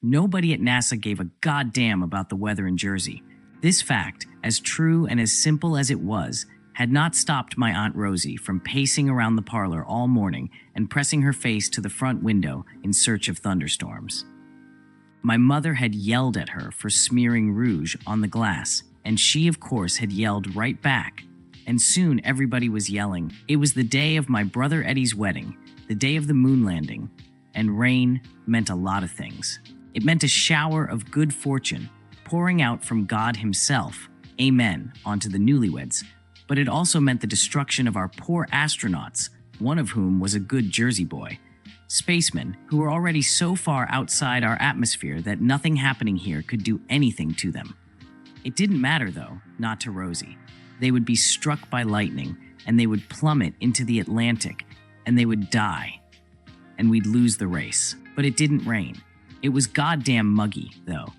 Nobody at NASA gave a goddamn about the weather in Jersey. This fact, as true and as simple as it was, had not stopped my Aunt Rosie from pacing around the parlor all morning and pressing her face to the front window in search of thunderstorms. My mother had yelled at her for smearing rouge on the glass, and she, of course, had yelled right back. And soon everybody was yelling. It was the day of my brother Eddie's wedding, the day of the moon landing, and rain meant a lot of things. It meant a shower of good fortune pouring out from God himself, amen, onto the newlyweds, but it also meant the destruction of our poor astronauts, one of whom was a good Jersey boy. Spacemen who were already so far outside our atmosphere that nothing happening here could do anything to them. It didn't matter, though, not to Rosie. They would be struck by lightning, and they would plummet into the Atlantic, and they would die. And we'd lose the race. But it didn't rain. It was goddamn muggy, though.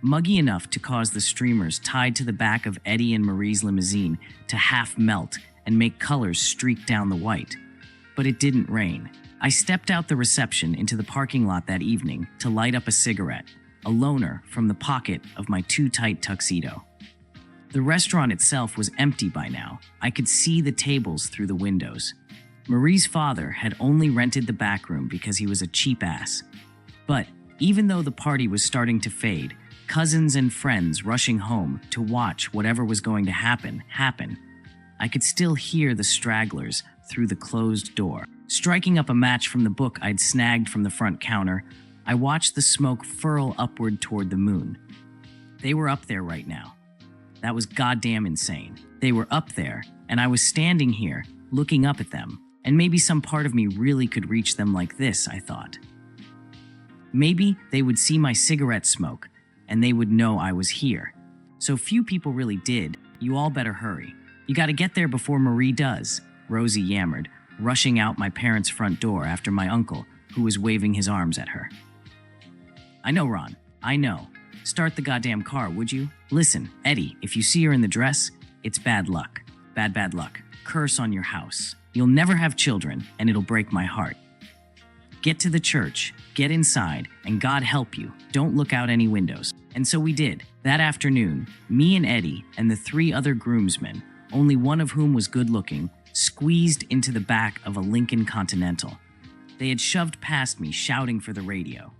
Muggy enough to cause the streamers tied to the back of Eddie and Marie's limousine to half melt and make colors streak down the white. But it didn't rain. I stepped out the reception into the parking lot that evening to light up a cigarette, a loner from the pocket of my too-tight tuxedo. The restaurant itself was empty by now. I could see the tables through the windows. Marie's father had only rented the back room because he was a cheap ass. But even though the party was starting to fade, cousins and friends rushing home to watch whatever was going to happen, I could still hear the stragglers through the closed door. Striking up a match from the book I'd snagged from the front counter, I watched the smoke furl upward toward the moon. They were up there right now. That was goddamn insane. They were up there, and I was standing here, looking up at them, and maybe some part of me really could reach them like this, I thought. Maybe they would see my cigarette smoke, and they would know I was here. So few people really did. You all better hurry. You gotta get there before Marie does, Rosie yammered, rushing out my parents' front door after my uncle, who was waving his arms at her. I know, Ron. I know. Start the goddamn car, would you? Listen, Eddie, if you see her in the dress, it's bad luck. Bad luck. Curse on your house. You'll never have children, and it'll break my heart. Get to the church, get inside, and God help you, don't look out any windows. And so we did. That afternoon, me and Eddie and the 3 other groomsmen, only one of whom was good-looking, squeezed into the back of a Lincoln Continental. They had shoved past me, shouting for the radio.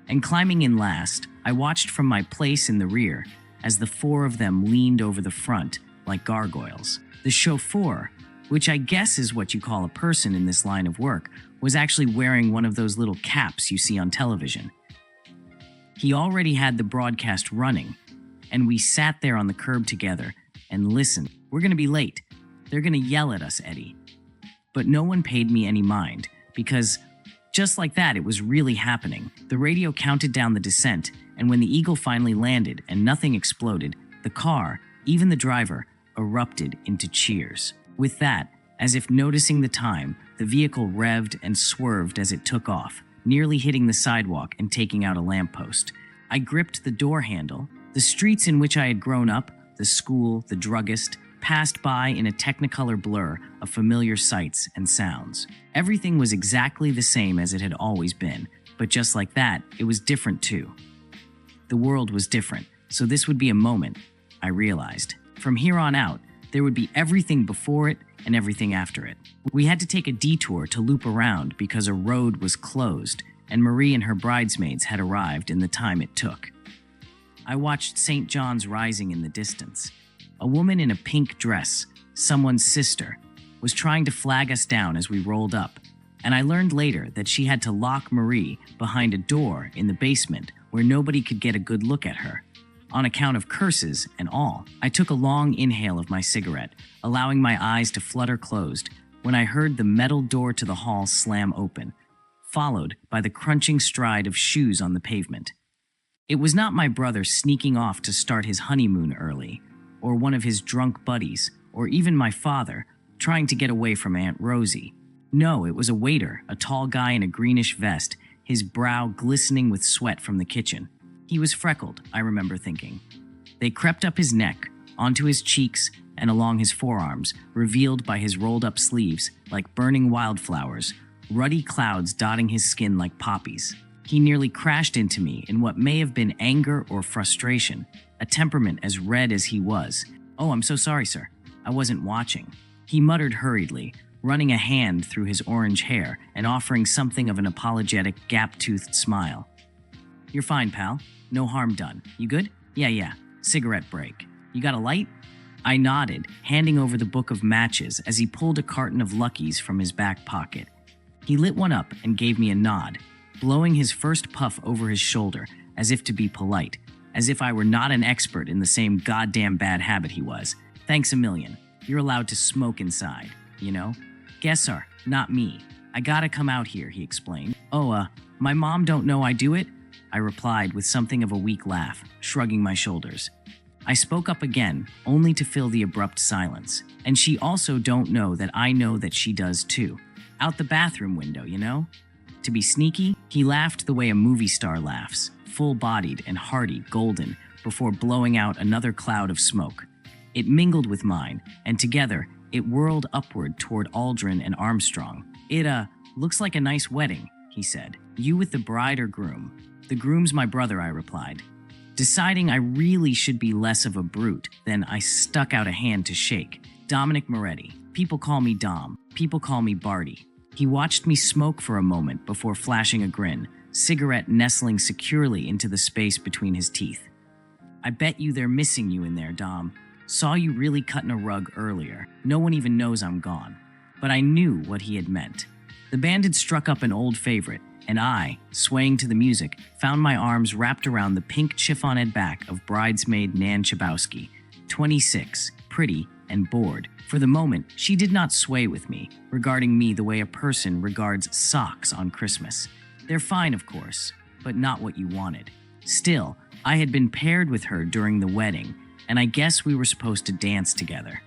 And climbing in last, I watched from my place in the rear as the 4 of them leaned over the front like gargoyles. The chauffeur, which I guess is what you call a person in this line of work, was actually wearing one of those little caps you see on television. He already had the broadcast running, and we sat there on the curb together and listened. We're going to be late. They're going to yell at us, Eddie. But no one paid me any mind, because just like that, it was really happening. The radio counted down the descent, and when the Eagle finally landed and nothing exploded, the car, even the driver, erupted into cheers. With that, as if noticing the time, the vehicle revved and swerved as it took off, nearly hitting the sidewalk and taking out a lamppost. I gripped the door handle. The streets in which I had grown up, the school, the druggist, passed by in a technicolor blur of familiar sights and sounds. Everything was exactly the same as it had always been, but just like that, it was different too. The world was different, so this would be a moment, I realized. From here on out, there would be everything before it and everything after it. We had to take a detour to loop around because a road was closed, and Marie and her bridesmaids had arrived in the time it took. I watched St. John's rising in the distance. A woman in a pink dress, someone's sister, was trying to flag us down as we rolled up, and I learned later that she had to lock Marie behind a door in the basement where nobody could get a good look at her. On account of curses and all, I took a long inhale of my cigarette, allowing my eyes to flutter closed when I heard the metal door to the hall slam open, followed by the crunching stride of shoes on the pavement. It was not my brother sneaking off to start his honeymoon early, or one of his drunk buddies, or even my father, trying to get away from Aunt Rosie. No, it was a waiter, a tall guy in a greenish vest, his brow glistening with sweat from the kitchen. He was freckled, I remember thinking. They crept up his neck, onto his cheeks, and along his forearms, revealed by his rolled-up sleeves like burning wildflowers, ruddy clouds dotting his skin like poppies. He nearly crashed into me in what may have been anger or frustration, a temperament as red as he was. "Oh, I'm so sorry, sir. I wasn't watching," he muttered hurriedly, running a hand through his orange hair and offering something of an apologetic, gap-toothed smile. "You're fine, pal. No harm done. You good?" Yeah. Cigarette break. You got a light?" I nodded, handing over the book of matches as he pulled a carton of Luckies from his back pocket. He lit one up and gave me a nod, blowing his first puff over his shoulder as if to be polite, as if I were not an expert in the same goddamn bad habit he was. "Thanks a million. You're allowed to smoke inside, you know?" "Guess, sir, not me. I gotta come out here," he explained. "Oh, my mom don't know I do it?" I replied with something of a weak laugh, shrugging my shoulders. I spoke up again, only to fill the abrupt silence. "And she also don't know that I know that she does too. Out the bathroom window, you know? To be sneaky?" He laughed the way a movie star laughs, full-bodied and hearty, golden, before blowing out another cloud of smoke. It mingled with mine, and together, it whirled upward toward Aldrin and Armstrong. "It, looks like a nice wedding," he said. "You with the bride or groom?" "The groom's my brother," I replied. Deciding I really should be less of a brute, then I stuck out a hand to shake. "Dominic Moretti. People call me Dom. People call me Barty." He watched me smoke for a moment before flashing a grin, cigarette nestling securely into the space between his teeth. "I bet you they're missing you in there, Dom. Saw you really cutting a rug earlier. No one even knows I'm gone." But I knew what he had meant. The band had struck up an old favorite, and I, swaying to the music, found my arms wrapped around the pink chiffoned back of bridesmaid Nan Chabowski, 26, pretty, and bored. For the moment, she did not sway with me, regarding me the way a person regards socks on Christmas. They're fine, of course, but not what you wanted. Still, I had been paired with her during the wedding, and I guess we were supposed to dance together.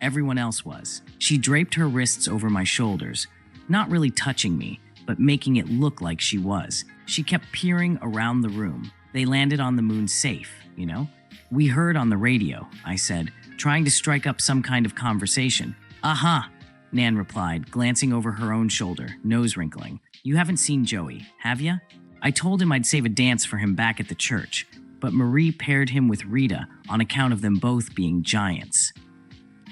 Everyone else was. She draped her wrists over my shoulders, not really touching me, but making it look like she was. She kept peering around the room. "They landed on the moon safe, you know?" "We heard on the radio," I said, trying to strike up some kind of conversation. "Aha," Nan replied, glancing over her own shoulder, nose wrinkling. "You haven't seen Joey, have ya?" I told him I'd save a dance for him back at the church, but Marie paired him with Rita on account of them both being giants.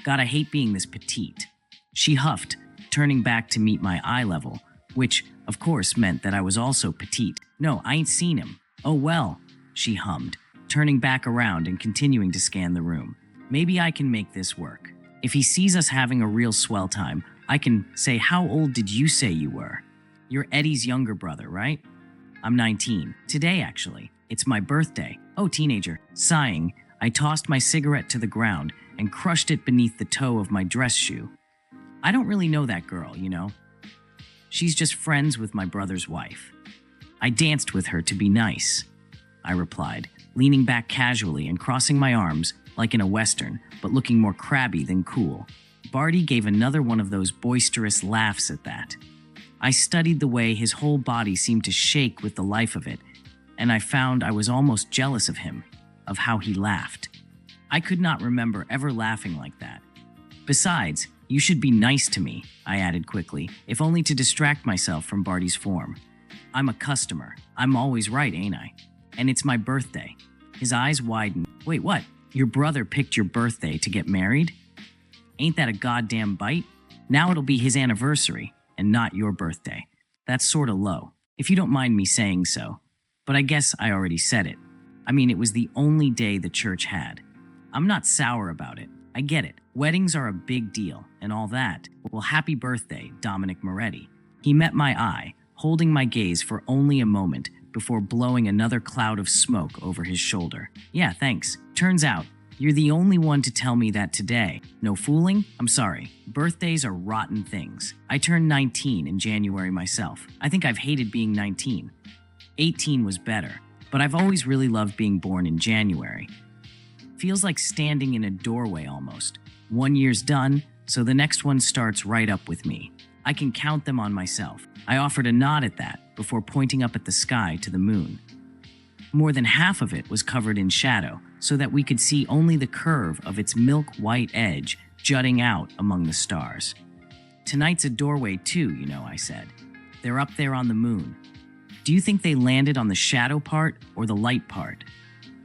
"God, I hate being this petite," she huffed, turning back to meet my eye level, which, of course, meant that I was also petite. "No, I ain't seen him." "Oh well," she hummed, turning back around and continuing to scan the room. "Maybe I can make this work. If he sees us having a real swell time, I can say, 'How old did you say you were?' You're Eddie's younger brother, right?" "I'm 19. Today, actually. It's my birthday." "Oh, teenager." Sighing, I tossed my cigarette to the ground and crushed it beneath the toe of my dress shoe. "I don't really know that girl, you know. She's just friends with my brother's wife. I danced with her to be nice," I replied, leaning back casually and crossing my arms like in a Western, but looking more crabby than cool. Barty gave another one of those boisterous laughs at that. I studied the way his whole body seemed to shake with the life of it, and I found I was almost jealous of him, of how he laughed. I could not remember ever laughing like that. "Besides, you should be nice to me," I added quickly, if only to distract myself from Barty's form. "I'm a customer. I'm always right, ain't I? And it's my birthday." His eyes widened. "Wait, what? Your brother picked your birthday to get married? Ain't that a goddamn bite? Now it'll be his anniversary, and not your birthday. That's sorta low, if you don't mind me saying so. But I guess I already said it. I mean, it was the only day the church had. I'm not sour about it. I get it. Weddings are a big deal, and all that. Well, happy birthday, Dominic Moretti." He met my eye, holding my gaze for only a moment before blowing another cloud of smoke over his shoulder. "Yeah, thanks. Turns out, you're the only one to tell me that today. No fooling? I'm sorry. Birthdays are rotten things. I turned 19 in January myself. I think I've hated being 19. 18 was better, but I've always really loved being born in January. Feels like standing in a doorway almost. 1 year's done, so the next one starts right up with me. I can count them on myself." I offered a nod at that before pointing up at the sky to the moon. More than half of it was covered in shadow, so that we could see only the curve of its milk-white edge jutting out among the stars. "Tonight's a doorway too, you know," I said. "They're up there on the moon." Do you think they landed on the shadow part or the light part?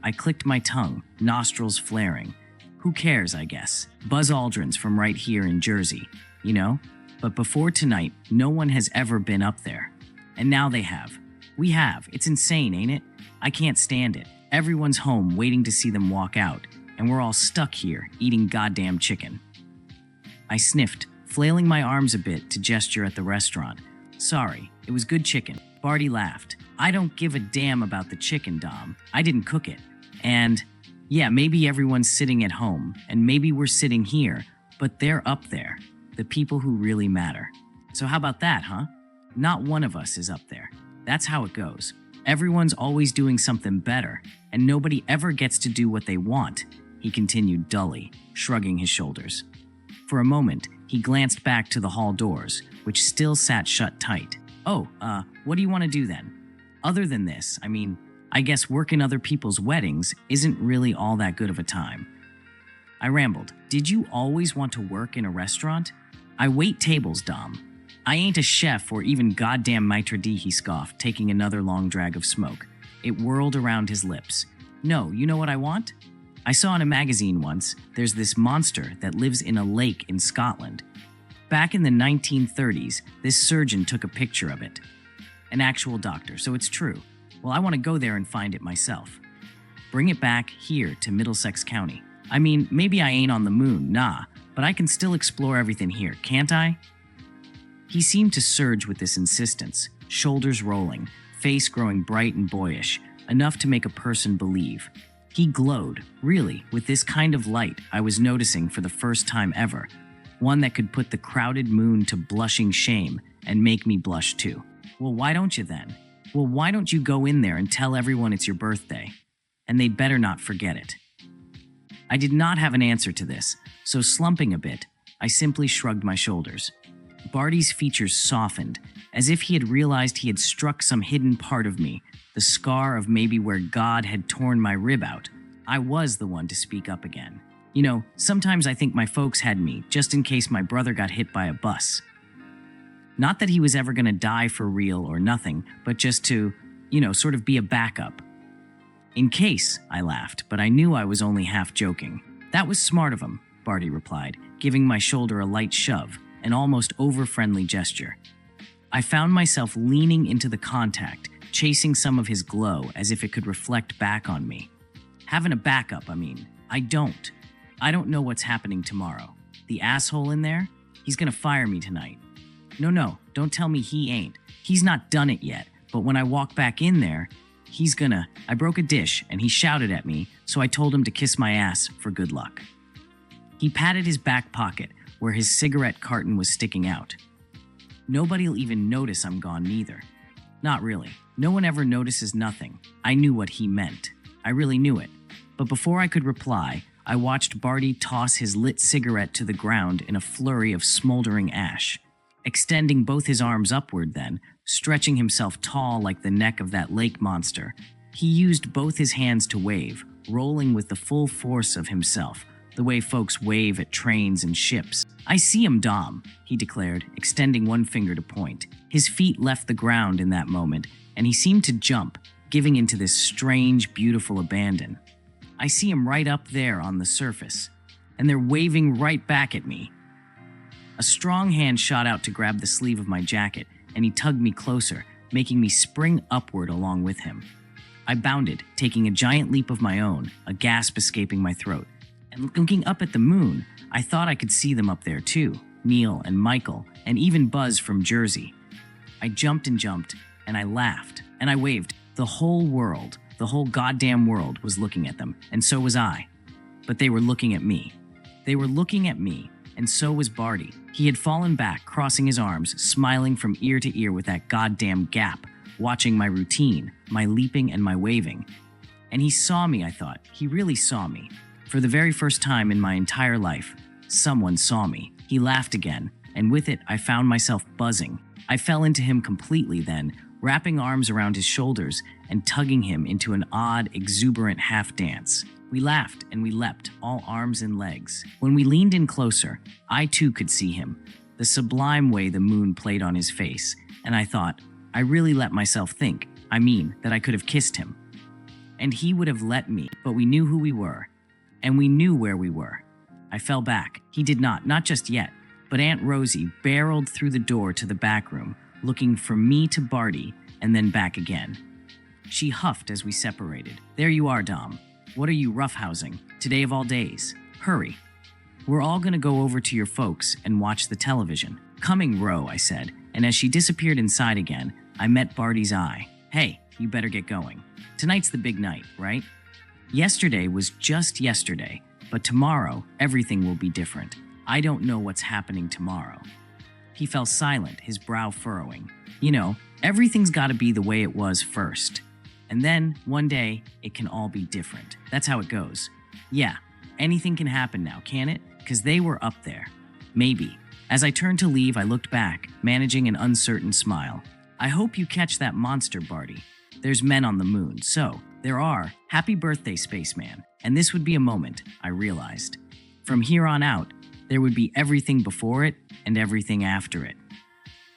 I clicked my tongue, nostrils flaring. Who cares, I guess? Buzz Aldrin's from right here in Jersey, you know? But before tonight, no one has ever been up there. And now they have. We have. It's insane, ain't it? I can't stand it. Everyone's home waiting to see them walk out, and we're all stuck here eating goddamn chicken. I sniffed, flailing my arms a bit to gesture at the restaurant. Sorry, it was good chicken. Barty laughed. I don't give a damn about the chicken, Dom. I didn't cook it. And yeah, maybe everyone's sitting at home, and maybe we're sitting here, but they're up there, the people who really matter. So how about that, huh? Not one of us is up there. That's how it goes. Everyone's always doing something better, and nobody ever gets to do what they want, he continued dully, shrugging his shoulders. For a moment, he glanced back to the hall doors, which still sat shut tight. Oh, what do you want to do then? Other than this, I guess working other people's weddings isn't really all that good of a time. I rambled. Did you always want to work in a restaurant? I wait tables, Dom. I ain't a chef or even goddamn maitre d', he scoffed, taking another long drag of smoke. It whirled around his lips. No, you know what I want? I saw in a magazine once, there's this monster that lives in a lake in Scotland. Back in the 1930s, this surgeon took a picture of it. An actual doctor, so it's true. Well, I want to go there and find it myself. Bring it back here to Middlesex County. Maybe I ain't on the moon, nah, but I can still explore everything here, can't I? He seemed to surge with this insistence, shoulders rolling, face growing bright and boyish, enough to make a person believe. He glowed, really, with this kind of light I was noticing for the first time ever, one that could put the crowded moon to blushing shame and make me blush too. Well, why don't you then? Well, why don't you go in there and tell everyone it's your birthday? And they'd better not forget it. I did not have an answer to this, so slumping a bit, I simply shrugged my shoulders. Barty's features softened, as if he had realized he had struck some hidden part of me, the scar of maybe where God had torn my rib out. I was the one to speak up again. You know, sometimes I think my folks had me, just in case my brother got hit by a bus. Not that he was ever going to die for real or nothing, but just to, sort of be a backup. In case, I laughed, but I knew I was only half joking. That was smart of him, Barty replied, giving my shoulder a light shove, an almost over-friendly gesture. I found myself leaning into the contact, chasing some of his glow as if it could reflect back on me. Having a backup, I don't. I don't know what's happening tomorrow. The asshole in there? He's gonna fire me tonight. No, don't tell me he ain't. He's not done it yet, but when I walk back in there, he's gonna... I broke a dish and he shouted at me, so I told him to kiss my ass for good luck. He patted his back pocket, where his cigarette carton was sticking out. Nobody'll even notice I'm gone neither. Not really. No one ever notices nothing. I knew what he meant. I really knew it. But before I could reply, I watched Barty toss his lit cigarette to the ground in a flurry of smoldering ash. Extending both his arms upward then, stretching himself tall like the neck of that lake monster, he used both his hands to wave, rolling with the full force of himself, the way folks wave at trains and ships. I see him, Dom, he declared, extending one finger to point. His feet left the ground in that moment, and he seemed to jump, giving into this strange, beautiful abandon. I see him right up there on the surface, and they're waving right back at me. A strong hand shot out to grab the sleeve of my jacket, and he tugged me closer, making me spring upward along with him. I bounded, taking a giant leap of my own, a gasp escaping my throat. And looking up at the moon, I thought I could see them up there too, Neil and Michael, and even Buzz from Jersey. I jumped, and I laughed, and I waved. The whole world, the whole goddamn world was looking at them, and so was I. But they were looking at me. They were looking at me, and so was Barty. He had fallen back, crossing his arms, smiling from ear to ear with that goddamn gap, watching my routine, my leaping and my waving. And he saw me, I thought. He really saw me. For the very first time in my entire life, someone saw me. He laughed again, and with it, I found myself buzzing. I fell into him completely then, wrapping arms around his shoulders and tugging him into an odd, exuberant half-dance. We laughed and we leapt, all arms and legs. When we leaned in closer, I too could see him, the sublime way the moon played on his face, and I thought, I really let myself think, I mean, that I could have kissed him. And he would have let me, but we knew who we were. And we knew where we were. I fell back. He did not just yet. But Aunt Rosie barreled through the door to the back room, looking from me to Barty, and then back again. She huffed as we separated. There you are, Dom. What are you roughhousing? Today of all days. Hurry. We're all gonna go over to your folks and watch the television. Coming, Ro, I said, and as she disappeared inside again, I met Barty's eye. Hey, you better get going. Tonight's the big night, right? Yesterday was just yesterday, but tomorrow everything will be different. I don't know what's happening tomorrow. He fell silent, his brow furrowing. You know, everything's gotta be the way it was first. And then, one day, it can all be different. That's how it goes. Yeah, anything can happen now, can it? 'Cause they were up there. Maybe. As I turned to leave, I looked back, managing an uncertain smile. I hope you catch that monster, Barty. There's men on the moon, so there are. Happy birthday, spaceman. And this would be a moment, I realized. From here on out, there would be everything before it and everything after it.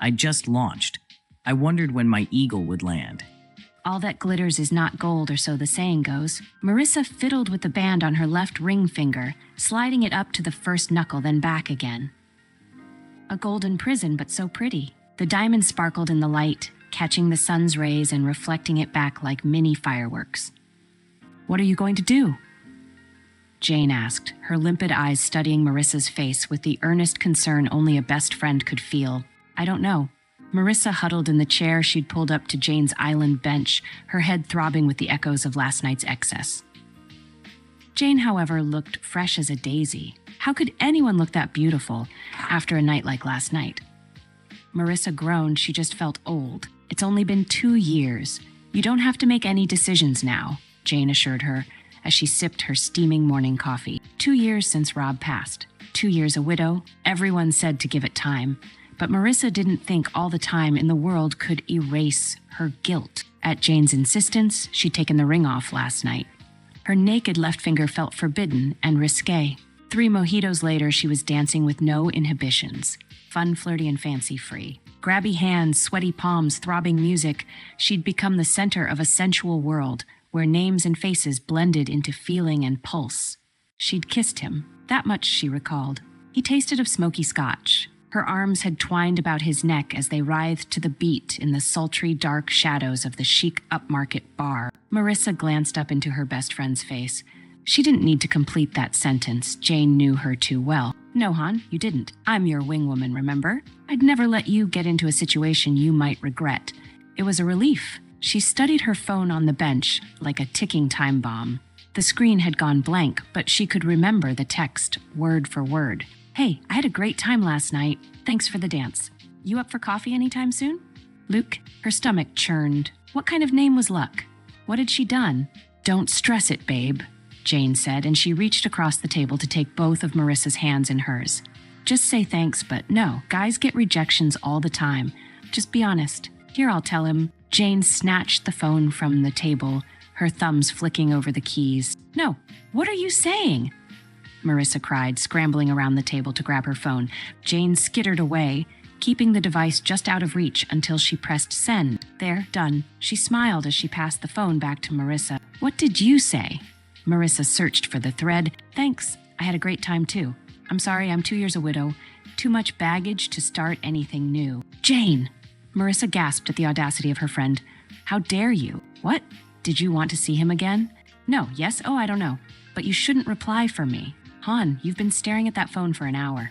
I just launched. I wondered when my eagle would land. All that glitters is not gold, or so the saying goes. Marissa fiddled with the band on her left ring finger, sliding it up to the first knuckle, then back again. A golden prison, but so pretty. The diamond sparkled in the light, catching the sun's rays and reflecting it back like mini fireworks. What are you going to do? Jane asked, her limpid eyes studying Marissa's face with the earnest concern only a best friend could feel. I don't know. Marissa huddled in the chair she'd pulled up to Jane's island bench, her head throbbing with the echoes of last night's excess. Jane, however, looked fresh as a daisy. How could anyone look that beautiful after a night like last night? Marissa groaned. She just felt old. It's only been 2 years. You don't have to make any decisions now, Jane assured her as she sipped her steaming morning coffee. 2 years since Rob passed. 2 years a widow. Everyone said to give it time. But Marissa didn't think all the time in the world could erase her guilt. At Jane's insistence, she'd taken the ring off last night. Her naked left finger felt forbidden and risque. 3 mojitos later, she was dancing with no inhibitions. Fun, flirty, and fancy-free. Grabby hands, sweaty palms, throbbing music. She'd become the center of a sensual world where names and faces blended into feeling and pulse. She'd kissed him. That much she recalled. He tasted of smoky scotch. Her arms had twined about his neck as they writhed to the beat in the sultry, dark shadows of the chic upmarket bar. Marissa glanced up into her best friend's face. She didn't need to complete that sentence. Jane knew her too well. No, hon, you didn't. I'm your wingwoman, remember? I'd never let you get into a situation you might regret. It was a relief. She studied her phone on the bench like a ticking time bomb. The screen had gone blank, but she could remember the text, word for word. Hey, I had a great time last night. Thanks for the dance. You up for coffee anytime soon? Luke, her stomach churned. What kind of name was Luck? What had she done? Don't stress it, babe, Jane said, and she reached across the table to take both of Marissa's hands in hers. Just say thanks, but no, guys get rejections all the time. Just be honest. Here, I'll tell him. Jane snatched the phone from the table, her thumbs flicking over the keys. No, what are you saying? Marissa cried, scrambling around the table to grab her phone. Jane skittered away, keeping the device just out of reach until she pressed send. There, done. She smiled as she passed the phone back to Marissa. What did you say? Marissa searched for the thread. Thanks. I had a great time too. I'm sorry, I'm 2 years a widow. Too much baggage to start anything new. Jane! Marissa gasped at the audacity of her friend. How dare you? What? Did you want to see him again? No, yes? Oh, I don't know. But you shouldn't reply for me. Hon, you've been staring at that phone for an hour.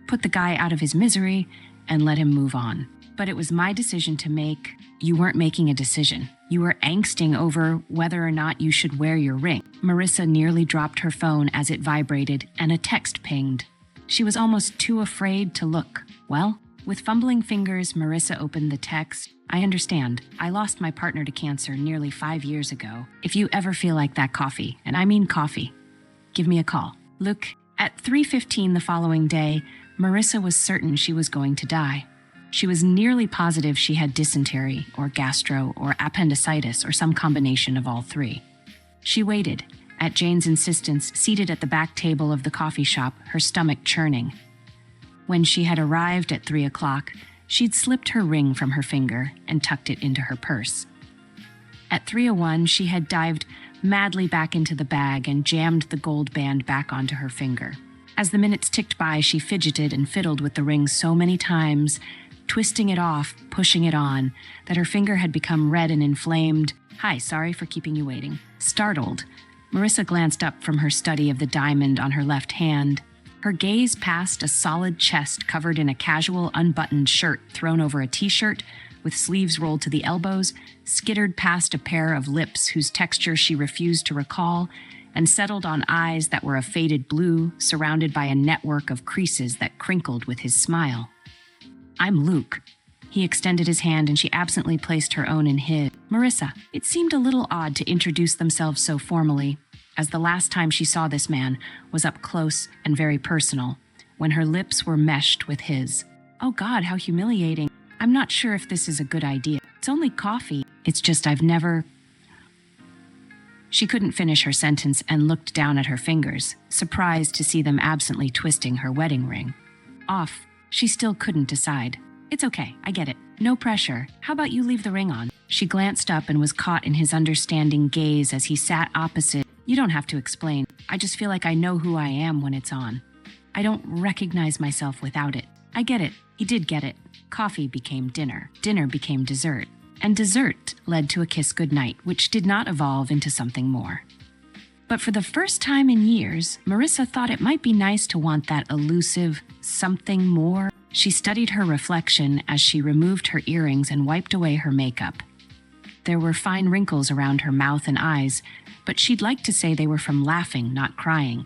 Put the guy out of his misery and let him move on. But it was my decision to make. You weren't making a decision. You were angsting over whether or not you should wear your ring. Marissa nearly dropped her phone as it vibrated and a text pinged. She was almost too afraid to look. Well, with fumbling fingers, Marissa opened the text. I understand. I lost my partner to cancer nearly 5 years ago. If you ever feel like that coffee, and I mean coffee, give me a call. Look, at 3:15 the following day, Marissa was certain she was going to die. She was nearly positive she had dysentery, or gastro, or appendicitis, or some combination of all three. She waited, at Jane's insistence, seated at the back table of the coffee shop, her stomach churning. When she had arrived at 3 o'clock, she'd slipped her ring from her finger and tucked it into her purse. At 3:01, she had dived madly back into the bag and jammed the gold band back onto her finger. As the minutes ticked by, she fidgeted and fiddled with the ring so many times, twisting it off, pushing it on, that her finger had become red and inflamed. "Hi, sorry for keeping you waiting." Startled, Marissa glanced up from her study of the diamond on her left hand. Her gaze passed a solid chest covered in a casual, unbuttoned shirt thrown over a t-shirt with sleeves rolled to the elbows, skittered past a pair of lips whose texture she refused to recall, and settled on eyes that were a faded blue, surrounded by a network of creases that crinkled with his smile. "I'm Luke." He extended his hand and she absently placed her own in his. "Marissa." It seemed a little odd to introduce themselves so formally, as the last time she saw this man was up close and very personal, when her lips were meshed with his. "Oh God, how humiliating. I'm not sure if this is a good idea. It's only coffee. It's just I've never..." She couldn't finish her sentence and looked down at her fingers, surprised to see them absently twisting her wedding ring. Off, she still couldn't decide. "It's okay, I get it. No pressure. How about you leave the ring on?" She glanced up and was caught in his understanding gaze as he sat opposite. "You don't have to explain. I just feel like I know who I am when it's on. I don't recognize myself without it." "I get it." He did get it. Coffee became dinner. Dinner became dessert. And dessert led to a kiss goodnight, which did not evolve into something more. But for the first time in years, Marissa thought it might be nice to want that elusive something more. She studied her reflection as she removed her earrings and wiped away her makeup. There were fine wrinkles around her mouth and eyes, but she'd like to say they were from laughing, not crying.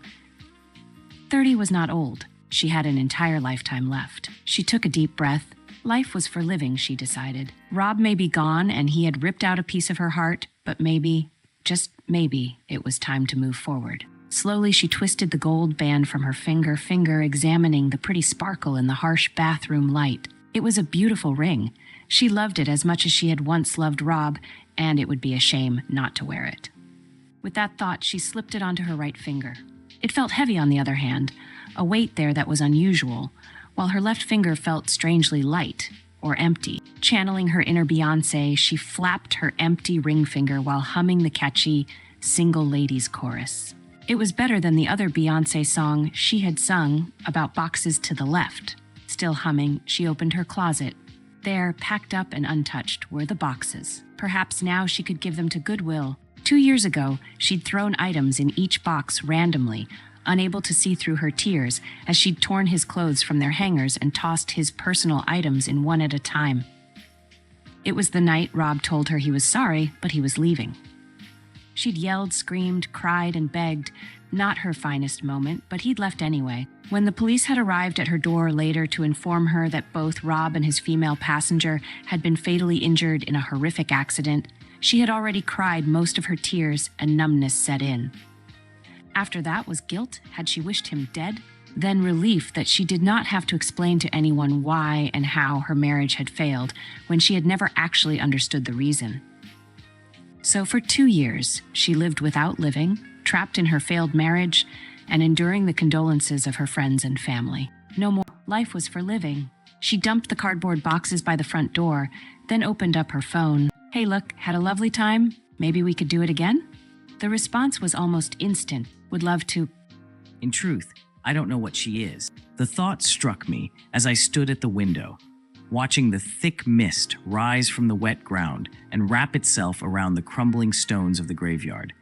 30 was not old. She had an entire lifetime left. She took a deep breath. Life was for living, she decided. Rob may be gone and he had ripped out a piece of her heart, but maybe, just maybe, it was time to move forward. Slowly, she twisted the gold band from her finger examining the pretty sparkle in the harsh bathroom light. It was a beautiful ring. She loved it as much as she had once loved Rob, and it would be a shame not to wear it. With that thought, she slipped it onto her right finger. It felt heavy on the other hand, a weight there that was unusual, while her left finger felt strangely light, or empty. Channeling her inner Beyoncé, she flapped her empty ring finger while humming the catchy Single Ladies chorus. It was better than the other Beyoncé song she had sung about boxes to the left. Still humming, she opened her closet. There, packed up and untouched, were the boxes. Perhaps now she could give them to Goodwill. 2 years ago, she'd thrown items in each box randomly, unable to see through her tears as she'd torn his clothes from their hangers and tossed his personal items in one at a time. It was the night Rob told her he was sorry, but he was leaving. She'd yelled, screamed, cried, and begged. Not her finest moment, but he'd left anyway. When the police had arrived at her door later to inform her that both Rob and his female passenger had been fatally injured in a horrific accident, she had already cried most of her tears and numbness set in. After that was guilt. Had she wished him dead? Then relief that she did not have to explain to anyone why and how her marriage had failed when she had never actually understood the reason. So for 2 years, she lived without living, trapped in her failed marriage, and enduring the condolences of her friends and family. No more. Life was for living. She dumped the cardboard boxes by the front door, then opened up her phone. "Hey, look, had a lovely time? Maybe we could do it again?" The response was almost instant. "Would love to." In truth, I don't know what she is. The thought struck me as I stood at the window, watching the thick mist rise from the wet ground and wrap itself around the crumbling stones of the graveyard.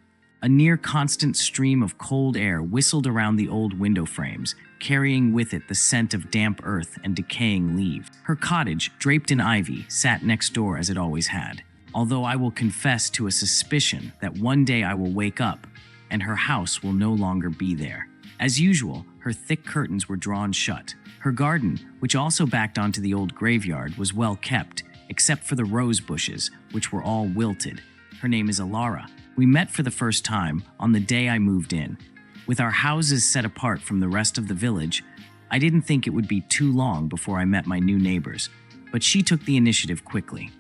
A near constant stream of cold air whistled around the old window frames, carrying with it the scent of damp earth and decaying leaves. Her cottage, draped in ivy, sat next door as it always had, although I will confess to a suspicion that one day I will wake up and her house will no longer be there. As usual, her thick curtains were drawn shut. Her garden, which also backed onto the old graveyard, was well kept, except for the rose bushes, which were all wilted. Her name is Alara. We met for the first time on the day I moved in. With our houses set apart from the rest of the village, I didn't think it would be too long before I met my new neighbors, but she took the initiative quickly.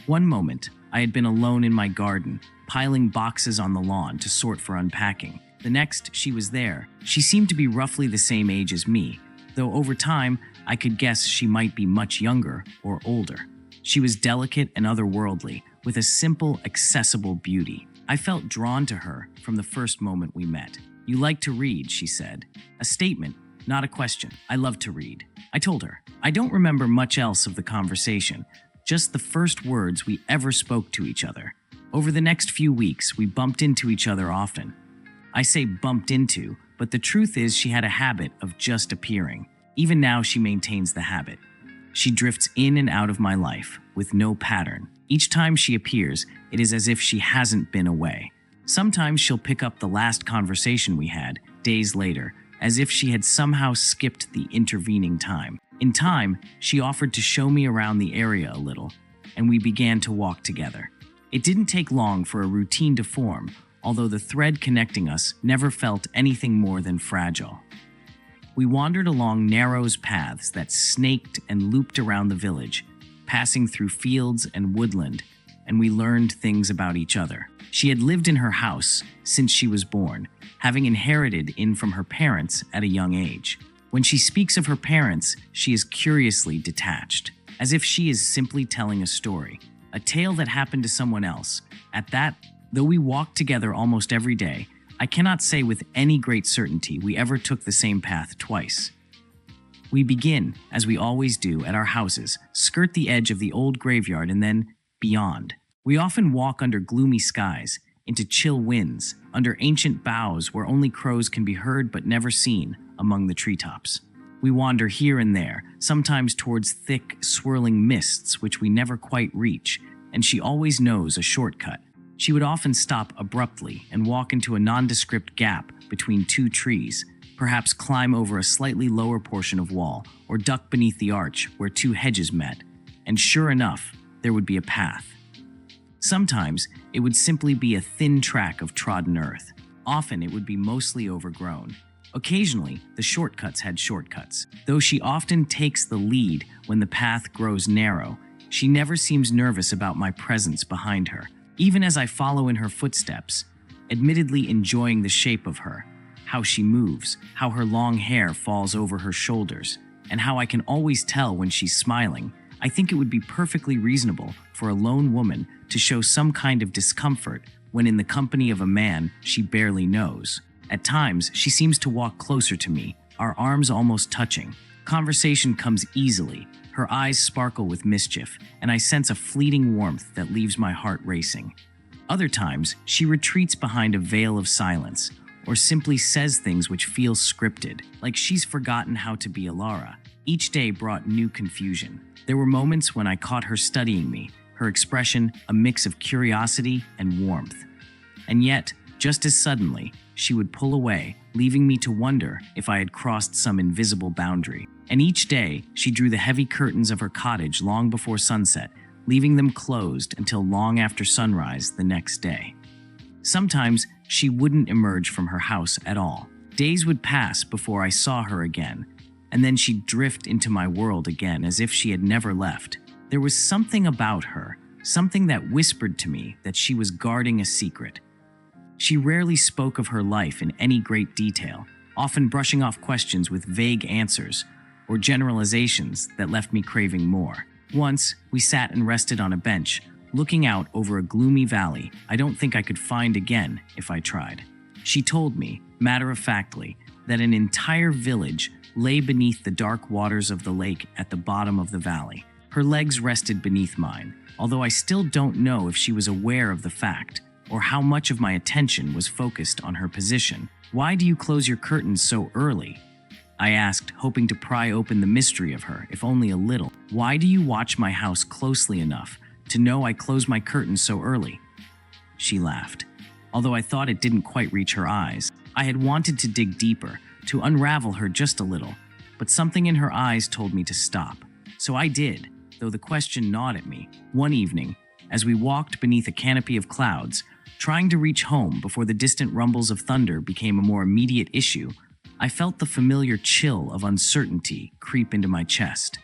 One moment, I had been alone in my garden, piling boxes on the lawn to sort for unpacking. The next, she was there. She seemed to be roughly the same age as me, though over time, I could guess she might be much younger or older. She was delicate and otherworldly, with a simple, accessible beauty. I felt drawn to her from the first moment we met. "You like to read," she said. A statement, not a question. "I love to read," I told her. I don't remember much else of the conversation, just the first words we ever spoke to each other. Over the next few weeks, we bumped into each other often. I say bumped into, but the truth is she had a habit of just appearing. Even now, she maintains the habit. She drifts in and out of my life with no pattern. Each time she appears, it is as if she hasn't been away. Sometimes she'll pick up the last conversation we had, days later, as if she had somehow skipped the intervening time. In time, she offered to show me around the area a little, and we began to walk together. It didn't take long for a routine to form, although the thread connecting us never felt anything more than fragile. We wandered along narrow paths that snaked and looped around the village, passing through fields and woodland, and we learned things about each other. She had lived in her house since she was born, having inherited in from her parents at a young age. When she speaks of her parents, she is curiously detached, as if she is simply telling a story, a tale that happened to someone else. At that, though we walked together almost every day, I cannot say with any great certainty we ever took the same path twice. We begin, as we always do, at our houses, skirt the edge of the old graveyard, and then beyond. We often walk under gloomy skies, into chill winds, under ancient boughs where only crows can be heard but never seen among the treetops. We wander here and there, sometimes towards thick, swirling mists which we never quite reach, and she always knows a shortcut. She would often stop abruptly and walk into a nondescript gap between two trees, perhaps climb over a slightly lower portion of wall, or duck beneath the arch where two hedges met, and sure enough, there would be a path. Sometimes it would simply be a thin track of trodden earth. Often it would be mostly overgrown. Occasionally, the shortcuts had shortcuts. Though she often takes the lead when the path grows narrow, she never seems nervous about my presence behind her. Even as I follow in her footsteps, admittedly enjoying the shape of her, how she moves, how her long hair falls over her shoulders, and how I can always tell when she's smiling, I think it would be perfectly reasonable for a lone woman to show some kind of discomfort when in the company of a man she barely knows. At times, she seems to walk closer to me, our arms almost touching. Conversation comes easily, her eyes sparkle with mischief, and I sense a fleeting warmth that leaves my heart racing. Other times, she retreats behind a veil of silence, or simply says things which feel scripted, like she's forgotten how to be Alara. Each day brought new confusion. There were moments when I caught her studying me, her expression a mix of curiosity and warmth. And yet, just as suddenly, she would pull away, leaving me to wonder if I had crossed some invisible boundary. And each day, she drew the heavy curtains of her cottage long before sunset, leaving them closed until long after sunrise the next day. Sometimes, she wouldn't emerge from her house at all. Days would pass before I saw her again, and then she'd drift into my world again as if she had never left. There was something about her, something that whispered to me that she was guarding a secret. She rarely spoke of her life in any great detail, often brushing off questions with vague answers or generalizations that left me craving more. Once, we sat and rested on a bench, looking out over a gloomy valley I don't think I could find again if I tried. She told me, matter-of-factly, that an entire village lay beneath the dark waters of the lake at the bottom of the valley. Her legs rested beneath mine, although I still don't know if she was aware of the fact or how much of my attention was focused on her position. "Why do you close your curtains so early?" I asked, hoping to pry open the mystery of her, if only a little. "Why do you watch my house closely enough to know I close my curtains so early?" She laughed, although I thought it didn't quite reach her eyes. I had wanted to dig deeper, to unravel her just a little, but something in her eyes told me to stop. So I did, though the question gnawed at me. One evening, as we walked beneath a canopy of clouds, trying to reach home before the distant rumbles of thunder became a more immediate issue, I felt the familiar chill of uncertainty creep into my chest.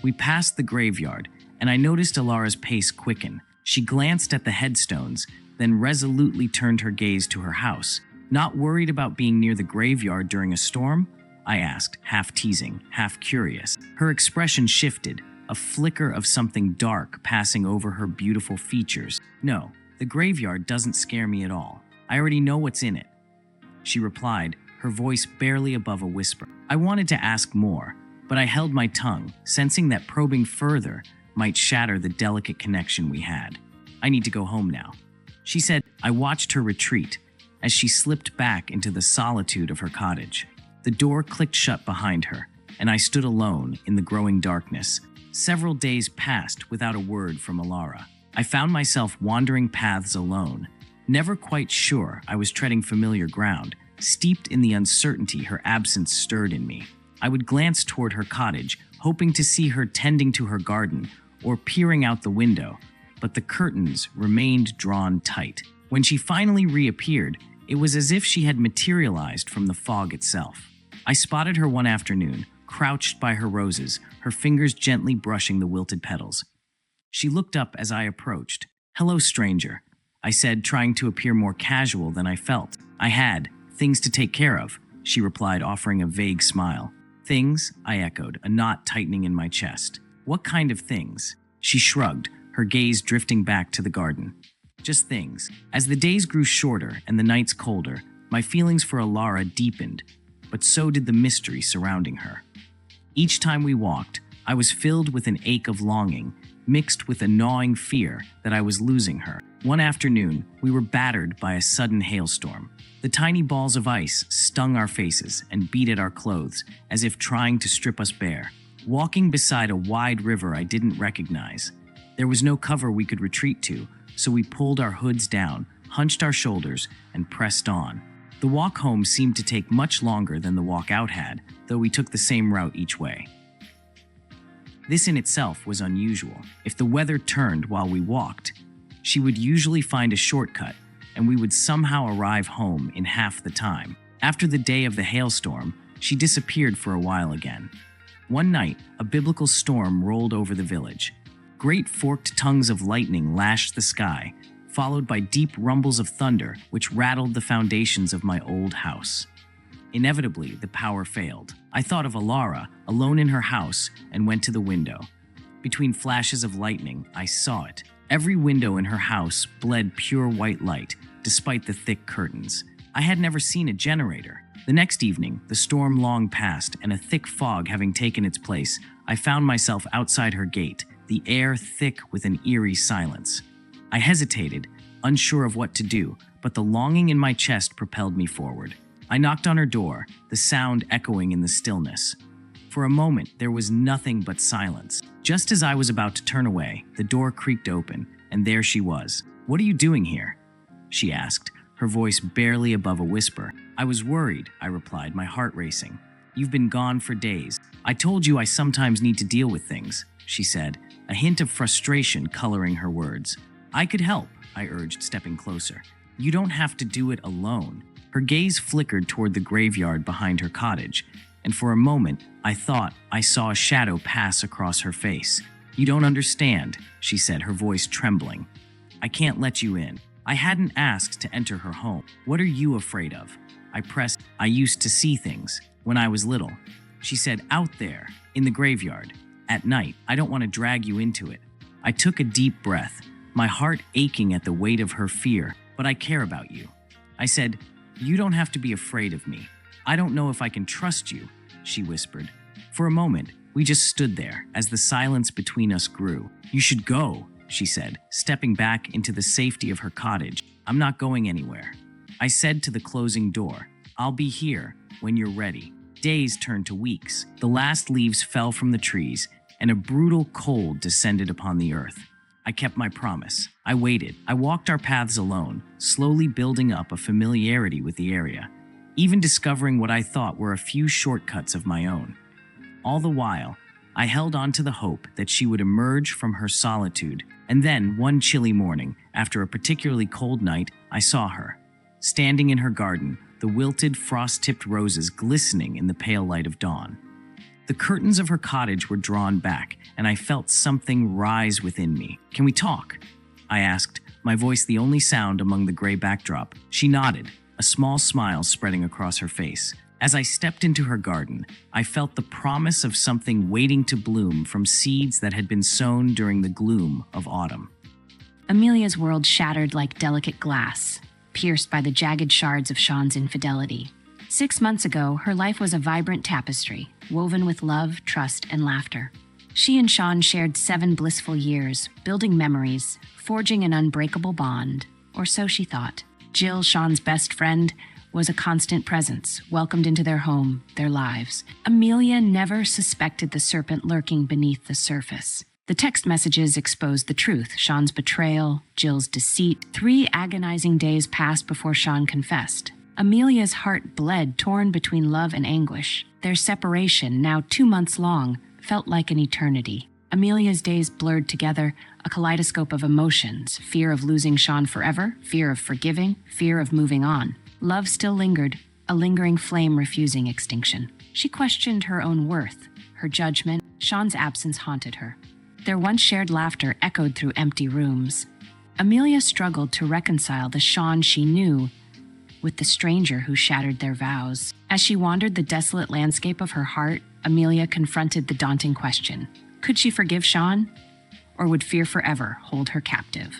We passed the graveyard, and I noticed Alara's pace quicken. She glanced at the headstones, then resolutely turned her gaze to her house. "Not worried about being near the graveyard during a storm?" I asked, half teasing, half curious. Her expression shifted, a flicker of something dark passing over her beautiful features. "No, the graveyard doesn't scare me at all. I already know what's in it," she replied, her voice barely above a whisper. I wanted to ask more, but I held my tongue, sensing that probing further might shatter the delicate connection we had. "I need to go home now," she said. I watched her retreat as she slipped back into the solitude of her cottage. The door clicked shut behind her, and I stood alone in the growing darkness. Several days passed without a word from Alara. I found myself wandering paths alone, never quite sure I was treading familiar ground, steeped in the uncertainty her absence stirred in me. I would glance toward her cottage, hoping to see her tending to her garden or peering out the window, but the curtains remained drawn tight. When she finally reappeared, it was as if she had materialized from the fog itself. I spotted her one afternoon, crouched by her roses, her fingers gently brushing the wilted petals. She looked up as I approached. "Hello, stranger," I said, trying to appear more casual than I felt. "I had things to take care of," she replied, offering a vague smile. "Things?" I echoed, a knot tightening in my chest. "What kind of things?" She shrugged, her gaze drifting back to the garden. "Just things." As the days grew shorter and the nights colder, my feelings for Alara deepened, but so did the mystery surrounding her. Each time we walked, I was filled with an ache of longing, mixed with a gnawing fear that I was losing her. One afternoon, we were battered by a sudden hailstorm. The tiny balls of ice stung our faces and beat at our clothes, as if trying to strip us bare. Walking beside a wide river I didn't recognize, there was no cover we could retreat to, so we pulled our hoods down, hunched our shoulders, and pressed on. The walk home seemed to take much longer than the walk out had, though we took the same route each way. This in itself was unusual. If the weather turned while we walked, she would usually find a shortcut, and we would somehow arrive home in half the time. After the day of the hailstorm, she disappeared for a while again. One night, a biblical storm rolled over the village. Great forked tongues of lightning lashed the sky, followed by deep rumbles of thunder which rattled the foundations of my old house. Inevitably, the power failed. I thought of Alara, alone in her house, and went to the window. Between flashes of lightning, I saw it. Every window in her house bled pure white light, despite the thick curtains. I had never seen a generator. The next evening, the storm long passed, and a thick fog having taken its place, I found myself outside her gate, the air thick with an eerie silence. I hesitated, unsure of what to do, but the longing in my chest propelled me forward. I knocked on her door, the sound echoing in the stillness. For a moment, there was nothing but silence. Just as I was about to turn away, the door creaked open, and there she was. "What are you doing here?" she asked, her voice barely above a whisper. "I was worried," I replied, my heart racing. "You've been gone for days. I told you I sometimes need to deal with things," she said, a hint of frustration coloring her words. "I could help," I urged, stepping closer. "You don't have to do it alone." Her gaze flickered toward the graveyard behind her cottage, and for a moment, I thought I saw a shadow pass across her face. "You don't understand," she said, her voice trembling. "I can't let you in." I hadn't asked to enter her home. "What are you afraid of?" I pressed. "I used to see things when I was little," she said, "out there, in the graveyard. At night, I don't want to drag you into it." I took a deep breath, my heart aching at the weight of her fear. "But I care about you," I said. "You don't have to be afraid of me. I don't know if I can trust you," she whispered. For a moment, we just stood there as the silence between us grew. "You should go," she said, stepping back into the safety of her cottage. "I'm not going anywhere," I said to the closing door. "I'll be here when you're ready." Days turned to weeks. The last leaves fell from the trees, and a brutal cold descended upon the earth. I kept my promise. I waited. I walked our paths alone, slowly building up a familiarity with the area, even discovering what I thought were a few shortcuts of my own. All the while, I held on to the hope that she would emerge from her solitude, and then, one chilly morning, after a particularly cold night, I saw her, standing in her garden, the wilted, frost-tipped roses glistening in the pale light of dawn. The curtains of her cottage were drawn back, and I felt something rise within me. "Can we talk?" I asked, my voice the only sound among the gray backdrop. She nodded, a small smile spreading across her face. As I stepped into her garden, I felt the promise of something waiting to bloom from seeds that had been sown during the gloom of autumn. Amelia's world shattered like delicate glass, pierced by the jagged shards of Sean's infidelity. 6 months ago, her life was a vibrant tapestry, woven with love, trust, and laughter. She and Sean shared 7 blissful years, building memories, forging an unbreakable bond, or so she thought. Jill, Sean's best friend, was a constant presence, welcomed into their home, their lives. Amelia never suspected the serpent lurking beneath the surface. The text messages exposed the truth: Sean's betrayal, Jill's deceit. 3 agonizing days passed before Sean confessed. Amelia's heart bled, torn between love and anguish. Their separation, now 2 months long, felt like an eternity. Amelia's days blurred together, a kaleidoscope of emotions: fear of losing Sean forever, fear of forgiving, fear of moving on. Love still lingered, a lingering flame refusing extinction. She questioned her own worth, her judgment. Sean's absence haunted her. Their once shared laughter echoed through empty rooms. Amelia struggled to reconcile the Sean she knew with the stranger who shattered their vows. As she wandered the desolate landscape of her heart, Amelia confronted the daunting question: could she forgive Sean, or would fear forever hold her captive?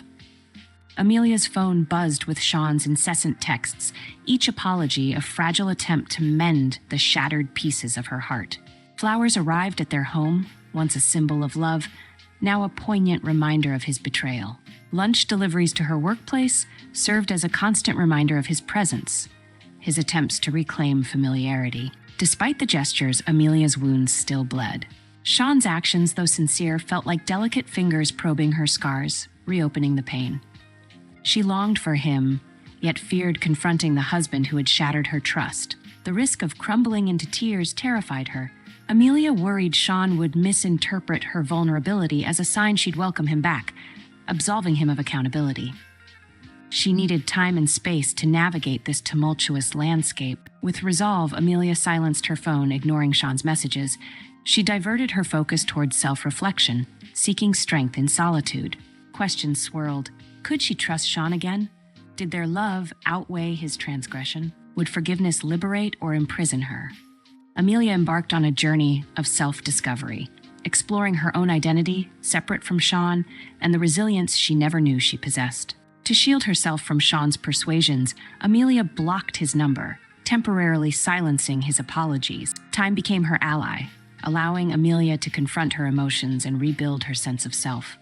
Amelia's phone buzzed with Sean's incessant texts, each apology a fragile attempt to mend the shattered pieces of her heart. Flowers arrived at their home, once a symbol of love, now a poignant reminder of his betrayal. Lunch deliveries to her workplace served as a constant reminder of his presence, his attempts to reclaim familiarity. Despite the gestures, Amelia's wounds still bled. Sean's actions, though sincere, felt like delicate fingers probing her scars, reopening the pain. She longed for him, yet feared confronting the husband who had shattered her trust. The risk of crumbling into tears terrified her. Amelia worried Sean would misinterpret her vulnerability as a sign she'd welcome him back, absolving him of accountability. She needed time and space to navigate this tumultuous landscape. With resolve, Amelia silenced her phone, ignoring Sean's messages. She diverted her focus towards self-reflection, seeking strength in solitude. Questions swirled. Could she trust Sean again? Did their love outweigh his transgression? Would forgiveness liberate or imprison her? Amelia embarked on a journey of self-discovery, exploring her own identity, separate from Sean, and the resilience she never knew she possessed. To shield herself from Sean's persuasions, Amelia blocked his number, temporarily silencing his apologies. Time became her ally, allowing Amelia to confront her emotions and rebuild her sense of self.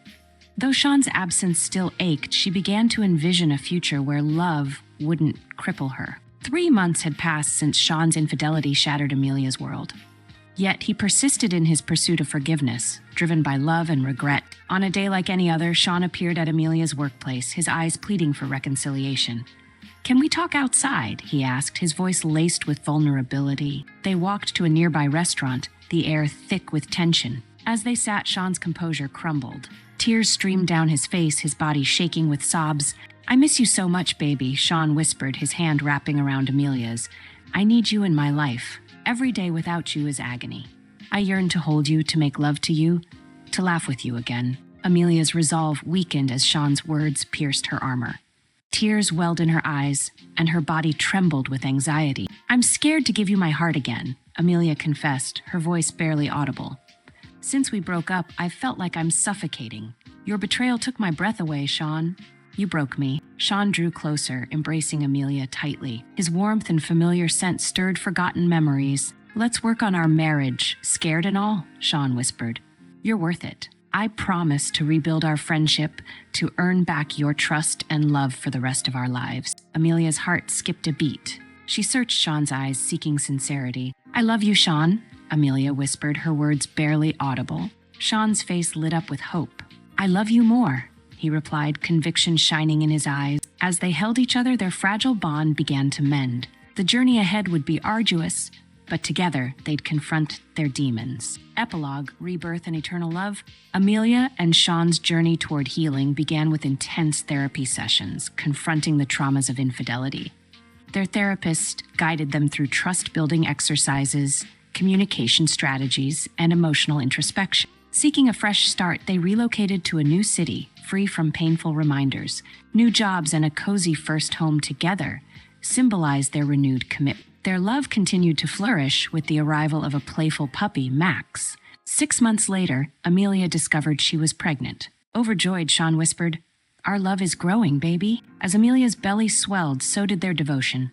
Though Sean's absence still ached, she began to envision a future where love wouldn't cripple her. 3 months had passed since Sean's infidelity shattered Amelia's world. Yet he persisted in his pursuit of forgiveness, driven by love and regret. On a day like any other, Sean appeared at Amelia's workplace, his eyes pleading for reconciliation. "Can we talk outside?" he asked, his voice laced with vulnerability. They walked to a nearby restaurant, the air thick with tension. As they sat, Sean's composure crumbled. Tears streamed down his face, his body shaking with sobs. "I miss you so much, baby," Sean whispered, his hand wrapping around Amelia's. "I need you in my life. Every day without you is agony. I yearn to hold you, to make love to you, to laugh with you again." Amelia's resolve weakened as Sean's words pierced her armor. Tears welled in her eyes, and her body trembled with anxiety. "I'm scared to give you my heart again," Amelia confessed, her voice barely audible. "Since we broke up, I've felt like I'm suffocating. Your betrayal took my breath away, Sean. You broke me." Sean drew closer, embracing Amelia tightly. His warmth and familiar scent stirred forgotten memories. "Let's work on our marriage, scared and all," Sean whispered. "You're worth it. I promise to rebuild our friendship, to earn back your trust and love for the rest of our lives." Amelia's heart skipped a beat. She searched Sean's eyes, seeking sincerity. "I love you, Sean," Amelia whispered, her words barely audible. Sean's face lit up with hope. "I love you more," he replied, conviction shining in his eyes. As they held each other, their fragile bond began to mend. The journey ahead would be arduous, but together they'd confront their demons. Epilogue, Rebirth and Eternal Love. Amelia and Sean's journey toward healing began with intense therapy sessions, confronting the traumas of infidelity. Their therapist guided them through trust-building exercises, communication strategies, and emotional introspection. Seeking a fresh start, they relocated to a new city, free from painful reminders. New jobs and a cozy first home together symbolized their renewed commitment. Their love continued to flourish with the arrival of a playful puppy, Max. 6 months later, Amelia discovered she was pregnant. Overjoyed, Sean whispered, "Our love is growing, baby." As Amelia's belly swelled, so did their devotion.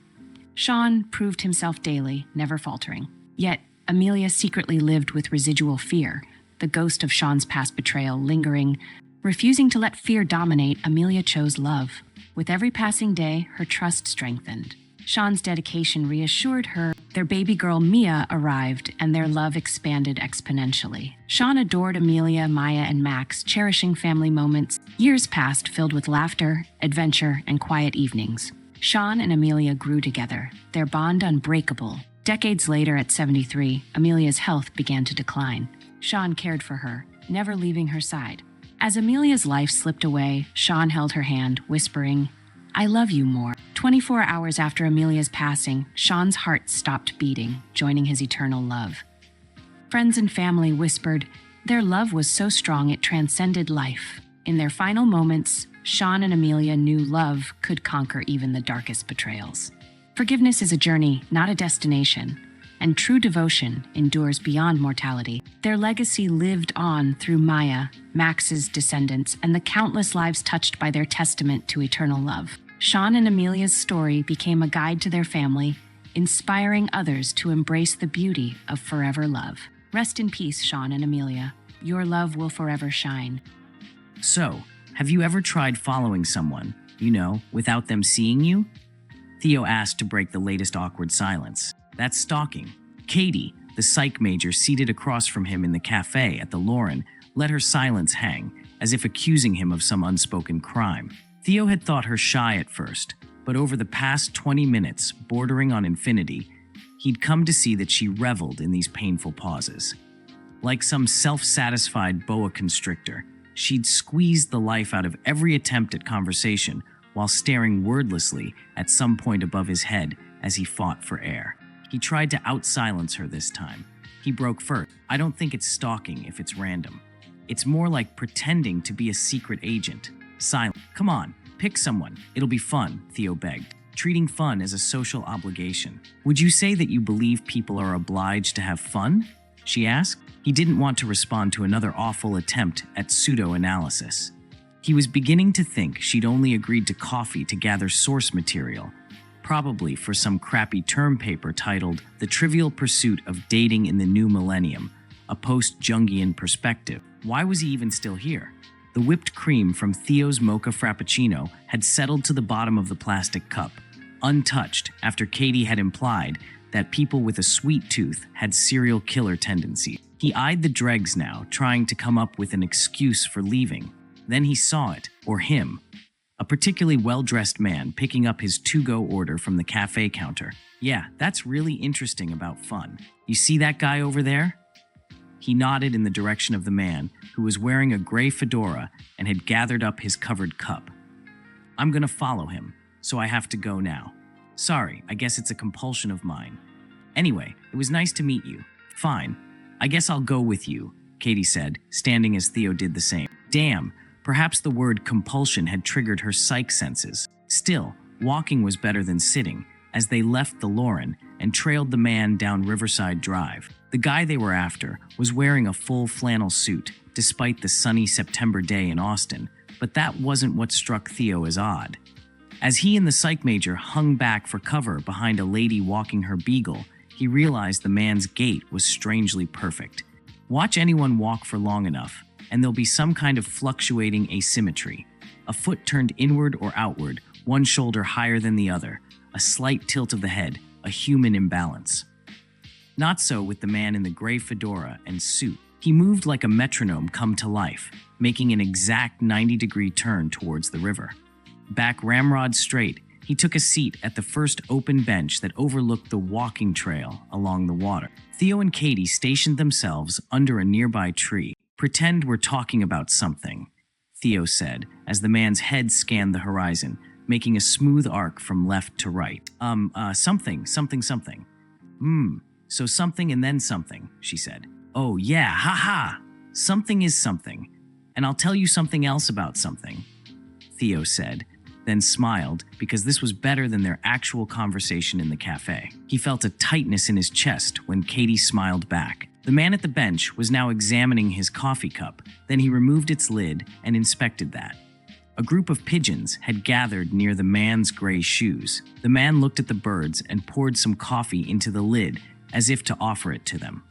Sean proved himself daily, never faltering. Yet, Amelia secretly lived with residual fear, the ghost of Sean's past betrayal lingering. Refusing to let fear dominate, Amelia chose love. With every passing day, her trust strengthened. Sean's dedication reassured her. Their baby girl Mia arrived, and their love expanded exponentially. Sean adored Amelia, Maya, and Max, cherishing family moments. Years passed filled with laughter, adventure, and quiet evenings. Sean and Amelia grew together, their bond unbreakable. Decades later, at 73, Amelia's health began to decline. Sean cared for her, never leaving her side. As Amelia's life slipped away, Sean held her hand, whispering, "I love you more." 24 hours after Amelia's passing, Sean's heart stopped beating, joining his eternal love. Friends and family whispered, their love was so strong it transcended life. In their final moments, Sean and Amelia knew love could conquer even the darkest betrayals. Forgiveness is a journey, not a destination, and true devotion endures beyond mortality. Their legacy lived on through Maya, Max's descendants, and the countless lives touched by their testament to eternal love. Sean and Amelia's story became a guide to their family, inspiring others to embrace the beauty of forever love. Rest in peace, Sean and Amelia. Your love will forever shine. So, have you ever tried following someone, without them seeing you? Theo asked to break the latest awkward silence. That's stalking. Katie, the psych major seated across from him in the cafe at the Lauren, let her silence hang, as if accusing him of some unspoken crime. Theo had thought her shy at first, but over the past 20 minutes, bordering on infinity, he'd come to see that she reveled in these painful pauses. Like some self-satisfied boa constrictor, she'd squeezed the life out of every attempt at conversation while staring wordlessly at some point above his head as he fought for air. He tried to out-silence her this time. He broke first. "I don't think it's stalking if it's random. It's more like pretending to be a secret agent." Silent. "Come on, pick someone. It'll be fun," Theo begged, treating fun as a social obligation. "Would you say that you believe people are obliged to have fun?" she asked. He didn't want to respond to another awful attempt at pseudo-analysis. He was beginning to think she'd only agreed to coffee to gather source material, probably for some crappy term paper titled "The Trivial Pursuit of Dating in the New Millennium, a Post-Jungian Perspective." Why was he even still here? The whipped cream from Theo's mocha frappuccino had settled to the bottom of the plastic cup, untouched after Katie had implied that people with a sweet tooth had serial killer tendencies. He eyed the dregs now, trying to come up with an excuse for leaving. Then he saw it, or him, a particularly well-dressed man picking up his to-go order from the cafe counter. "Yeah, that's really interesting about fun. You see that guy over there?" He nodded in the direction of the man, who was wearing a gray fedora and had gathered up his covered cup. "I'm gonna follow him, so I have to go now. Sorry, I guess it's a compulsion of mine. Anyway, it was nice to meet you." "Fine, I guess I'll go with you," Katie said, standing as Theo did the same. Damn, perhaps the word compulsion had triggered her psych senses. Still, walking was better than sitting, as they left the Lauren and trailed the man down Riverside Drive. The guy they were after was wearing a full flannel suit, despite the sunny September day in Austin, but that wasn't what struck Theo as odd. As he and the psych major hung back for cover behind a lady walking her beagle, he realized the man's gait was strangely perfect. Watch anyone walk for long enough, and there'll be some kind of fluctuating asymmetry. A foot turned inward or outward, one shoulder higher than the other, a slight tilt of the head, a human imbalance. Not so with the man in the gray fedora and suit. He moved like a metronome come to life, making an exact 90-degree turn towards the river. Back ramrod straight, he took a seat at the first open bench that overlooked the walking trail along the water. Theo and Katie stationed themselves under a nearby tree. "Pretend we're talking about something," Theo said, as the man's head scanned the horizon, making a smooth arc from left to right. Something. So something and then something," she said. "Oh yeah, haha! Something is something. And I'll tell you something else about something," Theo said, then smiled because this was better than their actual conversation in the cafe. He felt a tightness in his chest when Katie smiled back. The man at the bench was now examining his coffee cup. Then he removed its lid and inspected that. A group of pigeons had gathered near the man's gray shoes. The man looked at the birds and poured some coffee into the lid as if to offer it to them.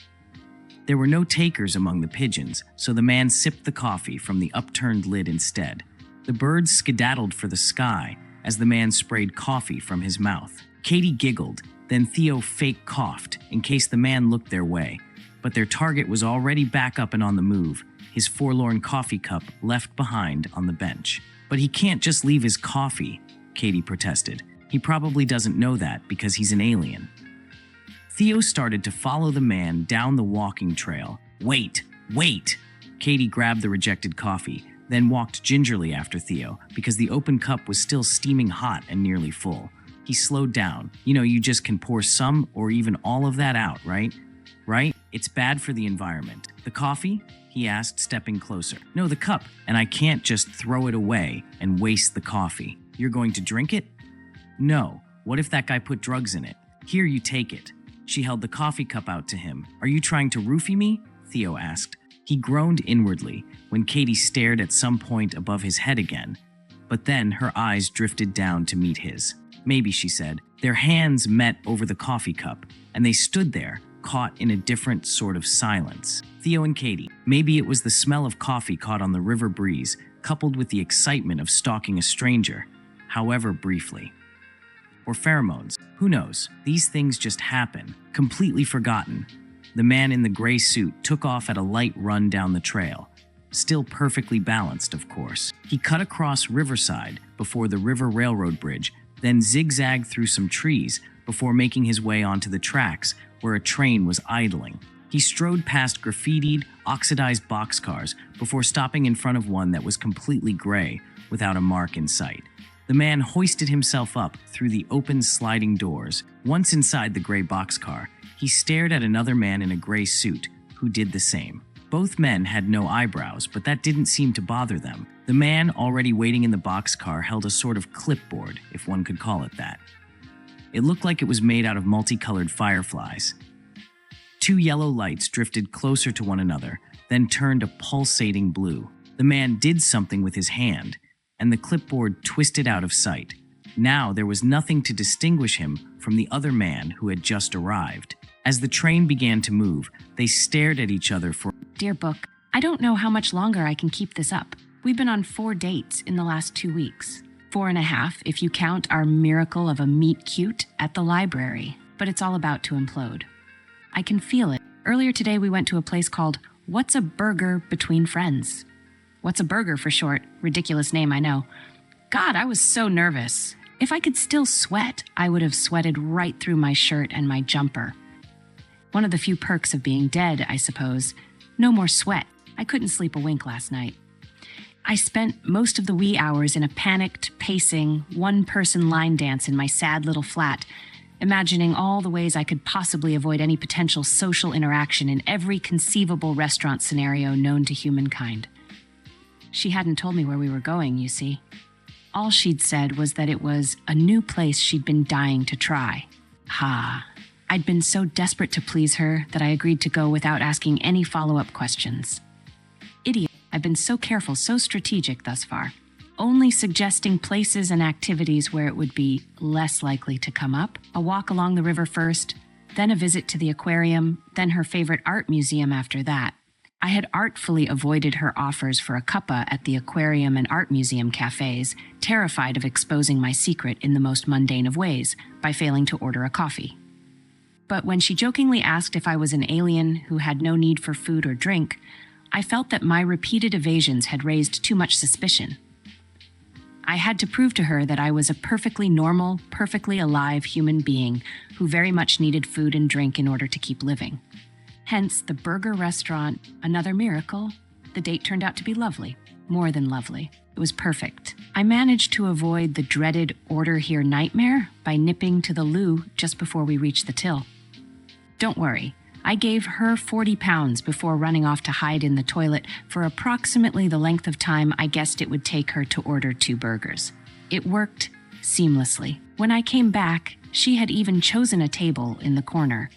There were no takers among the pigeons, so the man sipped the coffee from the upturned lid instead. The birds skedaddled for the sky as the man sprayed coffee from his mouth. Katie giggled, then Theo fake coughed in case the man looked their way. But their target was already back up and on the move, his forlorn coffee cup left behind on the bench. But he can't just leave his coffee, Katie protested. He probably doesn't know that because he's an alien. Theo started to follow the man down the walking trail. Wait! Katie grabbed the rejected coffee, then walked gingerly after Theo because the open cup was still steaming hot and nearly full. He slowed down. You just can pour some or even all of that out, right? Right? It's bad for the environment. The coffee? He asked, stepping closer. No, the cup. And I can't just throw it away and waste the coffee. You're going to drink it? No. What if that guy put drugs in it? Here, you take it. She held the coffee cup out to him. Are you trying to roofie me? Theo asked. He groaned inwardly when Katie stared at some point above his head again. But then her eyes drifted down to meet his. Maybe, she said. Their hands met over the coffee cup, and they stood there, caught in a different sort of silence. Theo and Katie. Maybe it was the smell of coffee caught on the river breeze, coupled with the excitement of stalking a stranger, however briefly. Or pheromones. Who knows? These things just happen, completely forgotten. The man in the gray suit took off at a light run down the trail. Still perfectly balanced, of course. He cut across Riverside before the river railroad bridge, then zigzagged through some trees before making his way onto the tracks where a train was idling. He strode past graffitied, oxidized boxcars before stopping in front of one that was completely gray, without a mark in sight. The man hoisted himself up through the open sliding doors. Once inside the gray boxcar, he stared at another man in a gray suit who did the same. Both men had no eyebrows, but that didn't seem to bother them. The man already waiting in the boxcar held a sort of clipboard, if one could call it that. It looked like it was made out of multicolored fireflies. Two yellow lights drifted closer to one another, then turned a pulsating blue. The man did something with his hand, and the clipboard twisted out of sight. Now there was nothing to distinguish him from the other man who had just arrived. As the train began to move, they stared at each other for— Dear book, I don't know how much longer I can keep this up. We've been on 4 dates in the last 2 weeks. 4.5 if you count our miracle of a meet cute at the library. But it's all about to implode. I can feel it. Earlier today we went to a place called What's a Burger Between Friends. What's a Burger for short. Ridiculous name, I know. God, I was so nervous. If I could still sweat, I would have sweated right through my shirt and my jumper. One of the few perks of being dead, I suppose. No more sweat. I couldn't sleep a wink last night. I spent most of the wee hours in a panicked, pacing, one-person line dance in my sad little flat, imagining all the ways I could possibly avoid any potential social interaction in every conceivable restaurant scenario known to humankind. She hadn't told me where we were going, you see. All she'd said was that it was a new place she'd been dying to try. I'd been so desperate to please her that I agreed to go without asking any follow-up questions. Idiot. I've been so careful, so strategic thus far, only suggesting places and activities where it would be less likely to come up. A walk along the river first, then a visit to the aquarium, then her favorite art museum after that. I had artfully avoided her offers for a cuppa at the aquarium and art museum cafes, terrified of exposing my secret in the most mundane of ways by failing to order a coffee. But when she jokingly asked if I was an alien who had no need for food or drink, I felt that my repeated evasions had raised too much suspicion. I had to prove to her that I was a perfectly normal, perfectly alive human being who very much needed food and drink in order to keep living. Hence, the burger restaurant, another miracle. The date turned out to be lovely, more than lovely. It was perfect. I managed to avoid the dreaded order here nightmare by nipping to the loo just before we reached the till. Don't worry, I gave her 40 pounds before running off to hide in the toilet for approximately the length of time I guessed it would take her to order 2 burgers. It worked seamlessly. When I came back, she had even chosen a table in the corner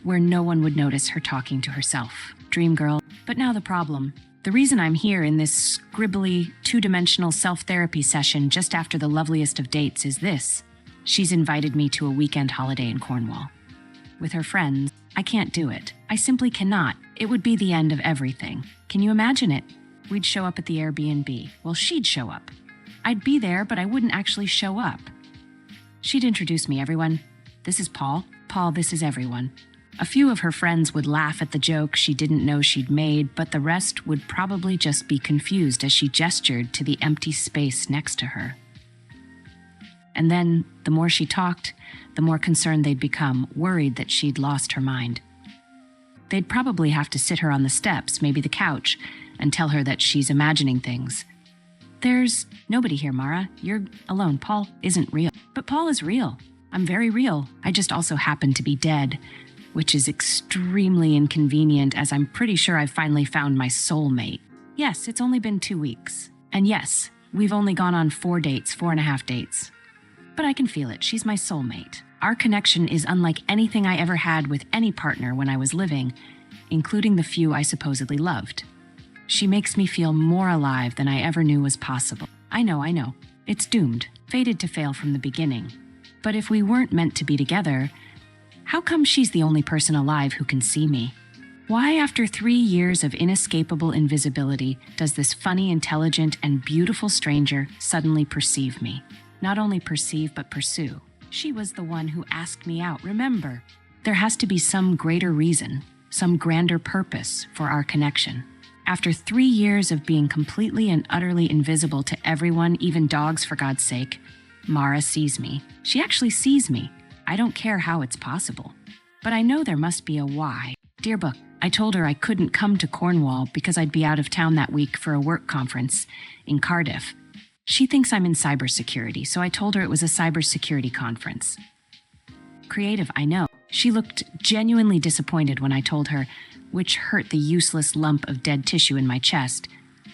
where no one would notice her talking to herself. Dream girl. But now the problem. The reason I'm here in this scribbly, two-dimensional self-therapy session just after the loveliest of dates is this. She's invited me to a weekend holiday in Cornwall. With her friends, I can't do it. I simply cannot. It would be the end of everything. Can you imagine it? We'd show up at the Airbnb. Well, she'd show up. I'd be there, but I wouldn't actually show up. She'd introduce me, everyone. This is Paul. Paul, this is everyone. A few of her friends would laugh at the joke she didn't know she'd made, but the rest would probably just be confused as she gestured to the empty space next to her. And then, the more she talked, the more concerned they'd become, worried that she'd lost her mind. They'd probably have to sit her on the steps, maybe the couch, and tell her that she's imagining things. There's nobody here, Mara. You're alone. Paul isn't real. But Paul is real. I'm very real. I just also happen to be dead, which is extremely inconvenient as I'm pretty sure I've finally found my soulmate. Yes, it's only been 2 weeks. And yes, we've only gone on 4.5 dates. But I can feel it. She's my soulmate. Our connection is unlike anything I ever had with any partner when I was living, including the few I supposedly loved. She makes me feel more alive than I ever knew was possible. I know. It's doomed, fated to fail from the beginning. But if we weren't meant to be together, how come she's the only person alive who can see me? Why, after 3 years of inescapable invisibility, does this funny, intelligent, and beautiful stranger suddenly perceive me? Not only perceive, but pursue. She was the one who asked me out, remember. There has to be some greater reason, some grander purpose for our connection. After 3 years of being completely and utterly invisible to everyone, even dogs for God's sake, Mara sees me. She actually sees me. I don't care how it's possible. But I know there must be a why. Dear book, I told her I couldn't come to Cornwall because I'd be out of town that week for a work conference in Cardiff. She thinks I'm in cybersecurity, so I told her it was a cybersecurity conference. Creative, I know. She looked genuinely disappointed when I told her, which hurt the useless lump of dead tissue in my chest,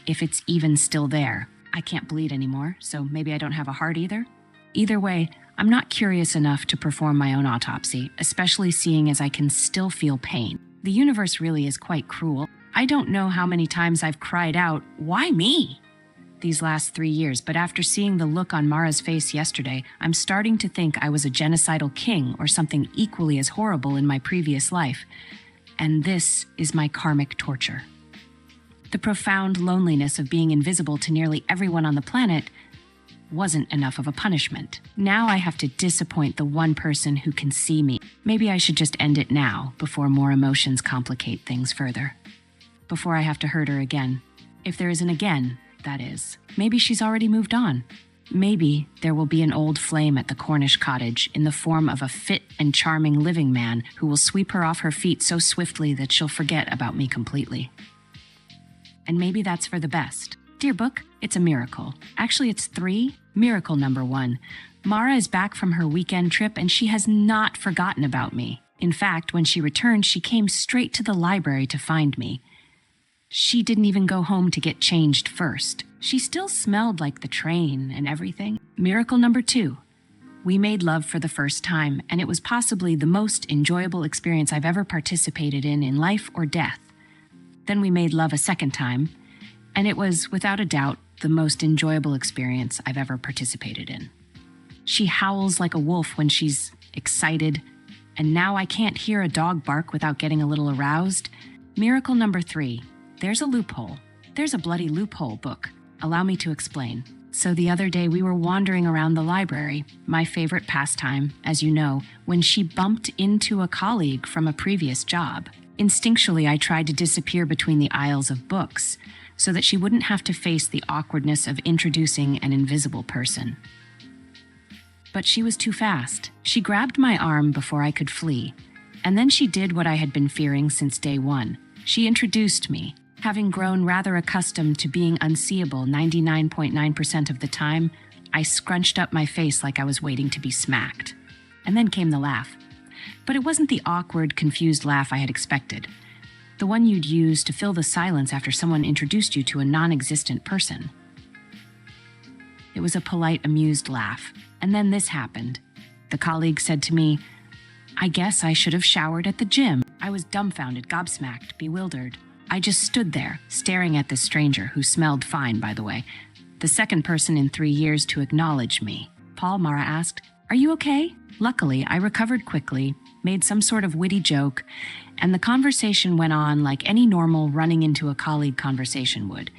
if it's even still there. I can't bleed anymore, so maybe I don't have a heart either. Either way, I'm not curious enough to perform my own autopsy, especially seeing as I can still feel pain. The universe really is quite cruel. I don't know how many times I've cried out, "Why me?" these last 3 years, but after seeing the look on Mara's face yesterday, I'm starting to think I was a genocidal king or something equally as horrible in my previous life. And this is my karmic torture. The profound loneliness of being invisible to nearly everyone on the planet wasn't enough of a punishment. Now I have to disappoint the one person who can see me. Maybe I should just end it now, before more emotions complicate things further. Before I have to hurt her again. If there is an again, that is. Maybe she's already moved on. Maybe there will be an old flame at the Cornish cottage in the form of a fit and charming living man who will sweep her off her feet so swiftly that she'll forget about me completely. And maybe that's for the best. Dear book, it's a miracle. Actually, it's 3. Miracle number 1. Mara is back from her weekend trip and she has not forgotten about me. In fact, when she returned, she came straight to the library to find me. She didn't even go home to get changed first. She still smelled like the train and everything. Miracle number 2. We made love for the first time, and it was possibly the most enjoyable experience I've ever participated in life or death. Then we made love a second time, and it was, without a doubt, the most enjoyable experience I've ever participated in. She howls like a wolf when she's excited, and now I can't hear a dog bark without getting a little aroused. Miracle number 3. There's a loophole. There's a bloody loophole, book. Allow me to explain. So the other day we were wandering around the library, my favorite pastime, as you know, when she bumped into a colleague from a previous job. Instinctually, I tried to disappear between the aisles of books so that she wouldn't have to face the awkwardness of introducing an invisible person. But she was too fast. She grabbed my arm before I could flee, and then she did what I had been fearing since day one. She introduced me. Having grown rather accustomed to being unseeable 99.9% of the time, I scrunched up my face like I was waiting to be smacked. And then came the laugh. But it wasn't the awkward, confused laugh I had expected. The one you'd use to fill the silence after someone introduced you to a non-existent person. It was a polite, amused laugh. And then this happened. The colleague said to me, "I guess I should have showered at the gym." I was dumbfounded, gobsmacked, bewildered. I just stood there, staring at this stranger, who smelled fine, by the way, the second person in 3 years to acknowledge me. "Paul," Mara asked, "are you okay?" Luckily, I recovered quickly, made some sort of witty joke, and the conversation went on like any normal running into a colleague conversation would.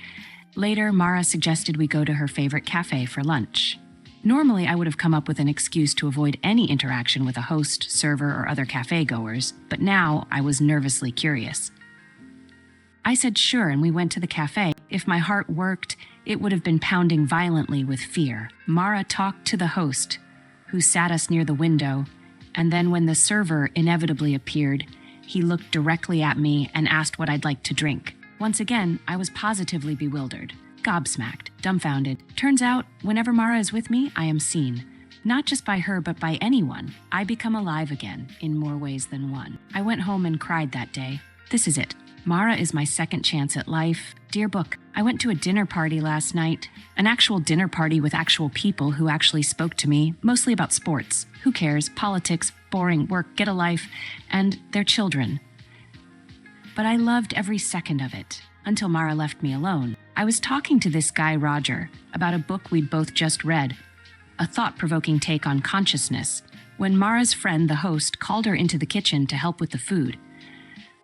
Later, Mara suggested we go to her favorite cafe for lunch. Normally, I would have come up with an excuse to avoid any interaction with a host, server, or other cafe goers, but now I was nervously curious. I said sure, and we went to the cafe. If my heart worked, it would have been pounding violently with fear. Mara talked to the host, who sat us near the window, and then when the server inevitably appeared, he looked directly at me and asked what I'd like to drink. Once again, I was positively bewildered, gobsmacked, dumbfounded. Turns out, whenever Mara is with me, I am seen. Not just by her, but by anyone. I become alive again, in more ways than one. I went home and cried that day. This is it. Mara is my second chance at life. Dear book, I went to a dinner party last night. An actual dinner party with actual people who actually spoke to me, mostly about sports. Who cares? Politics, boring, work, get a life, and their children. But I loved every second of it, until Mara left me alone. I was talking to this guy, Roger, about a book we'd both just read, a thought-provoking take on consciousness, when Mara's friend, the host, called her into the kitchen to help with the food.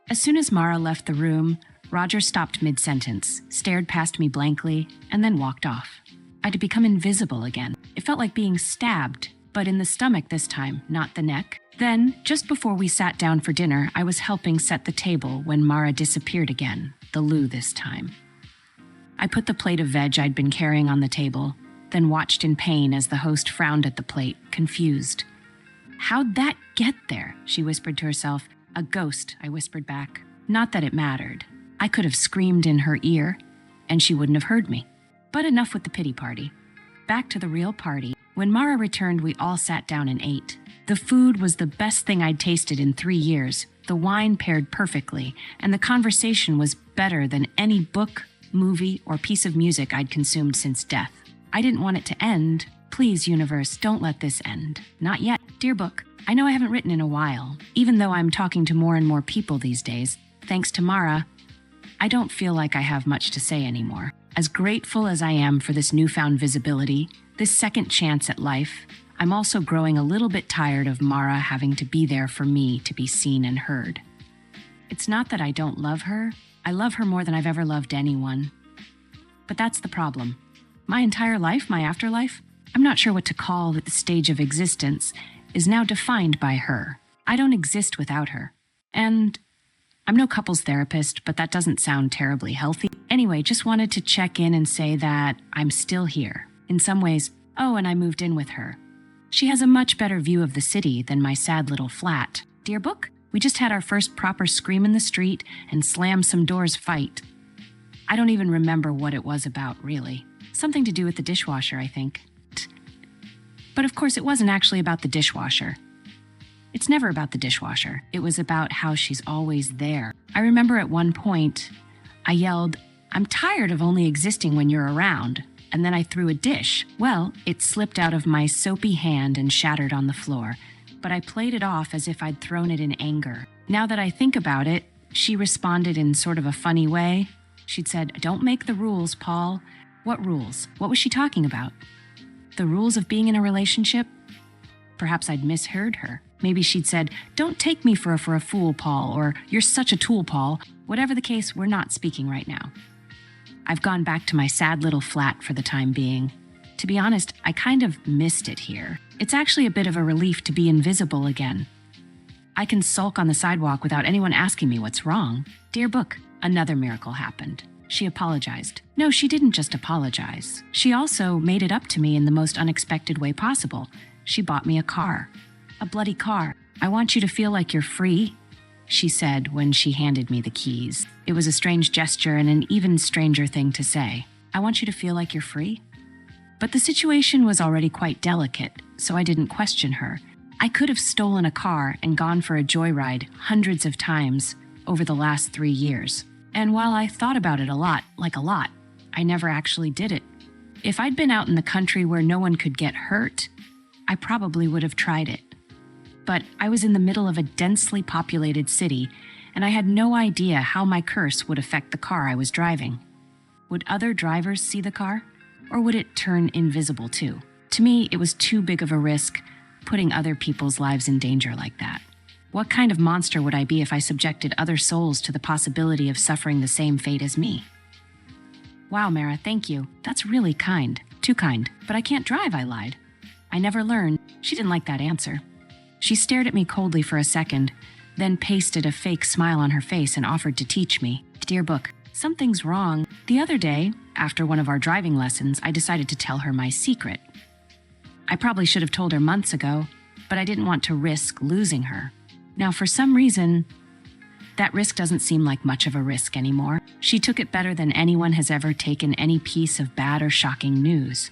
As soon as Mara left the room, Roger stopped mid-sentence, stared past me blankly, and then walked off. I'd become invisible again. It felt like being stabbed, but in the stomach this time, not the neck. Then, just before we sat down for dinner, I was helping set the table when Mara disappeared again, the loo this time. I put the plate of veg I'd been carrying on the table, then watched in pain as the host frowned at the plate, confused. "How'd that get there?" she whispered to herself. "A ghost," I whispered back. Not that it mattered. I could have screamed in her ear, and she wouldn't have heard me. But enough with the pity party. Back to the real party. When Mara returned, we all sat down and ate. The food was the best thing I'd tasted in 3 years. The wine paired perfectly, and the conversation was better than any book, movie, or piece of music I'd consumed since death. I didn't want it to end. Please, universe, don't let this end. Not yet. Dear book, I know I haven't written in a while, even though I'm talking to more and more people these days. Thanks to Mara, I don't feel like I have much to say anymore. As grateful as I am for this newfound visibility, this second chance at life, I'm also growing a little bit tired of Mara having to be there for me to be seen and heard. It's not that I don't love her. I love her more than I've ever loved anyone. But that's the problem. My entire life, my afterlife, I'm not sure what to call the stage of existence, is now defined by her. I don't exist without her. And I'm no couples therapist, but that doesn't sound terribly healthy. Anyway, just wanted to check in and say that I'm still here. In some ways, and I moved in with her. She has a much better view of the city than my sad little flat. Dear book, we just had our first proper scream in the street and slam some doors fight. I don't even remember what it was about, really. Something to do with the dishwasher, I think. But of course, it wasn't actually about the dishwasher. It's never about the dishwasher. It was about how she's always there. I remember at one point, I yelled, "I'm tired of only existing when you're around." And then I threw a dish. Well, it slipped out of my soapy hand and shattered on the floor. But I played it off as if I'd thrown it in anger. Now that I think about it, she responded in sort of a funny way. She'd said, "Don't make the rules, Paul." What rules? What was she talking about? The rules of being in a relationship? Perhaps I'd misheard her. Maybe she'd said, "Don't take me for a fool, Paul," or "You're such a tool, Paul." Whatever the case, we're not speaking right now. I've gone back to my sad little flat for the time being. To be honest, I kind of missed it here. It's actually a bit of a relief to be invisible again. I can sulk on the sidewalk without anyone asking me what's wrong. Dear book, another miracle happened. She apologized. No, she didn't just apologize. She also made it up to me in the most unexpected way possible. She bought me a car. A bloody car. "I want you to feel like you're free," she said when she handed me the keys. It was a strange gesture and an even stranger thing to say. "I want you to feel like you're free?" But the situation was already quite delicate, so I didn't question her. I could have stolen a car and gone for a joyride hundreds of times over the last 3 years. And while I thought about it a lot, I never actually did it. If I'd been out in the country where no one could get hurt, I probably would have tried it. But I was in the middle of a densely populated city, and I had no idea how my curse would affect the car I was driving. Would other drivers see the car? Or would it turn invisible too? To me, it was too big of a risk, putting other people's lives in danger like that. What kind of monster would I be if I subjected other souls to the possibility of suffering the same fate as me? Wow, Mara, thank you. That's really kind. Too kind. But I can't drive, I lied. I never learned. She didn't like that answer. She stared at me coldly for a second, then pasted a fake smile on her face and offered to teach me. Dear book, something's wrong. The other day, after one of our driving lessons, I decided to tell her my secret. I probably should have told her months ago, but I didn't want to risk losing her. Now, for some reason, that risk doesn't seem like much of a risk anymore. She took it better than anyone has ever taken any piece of bad or shocking news.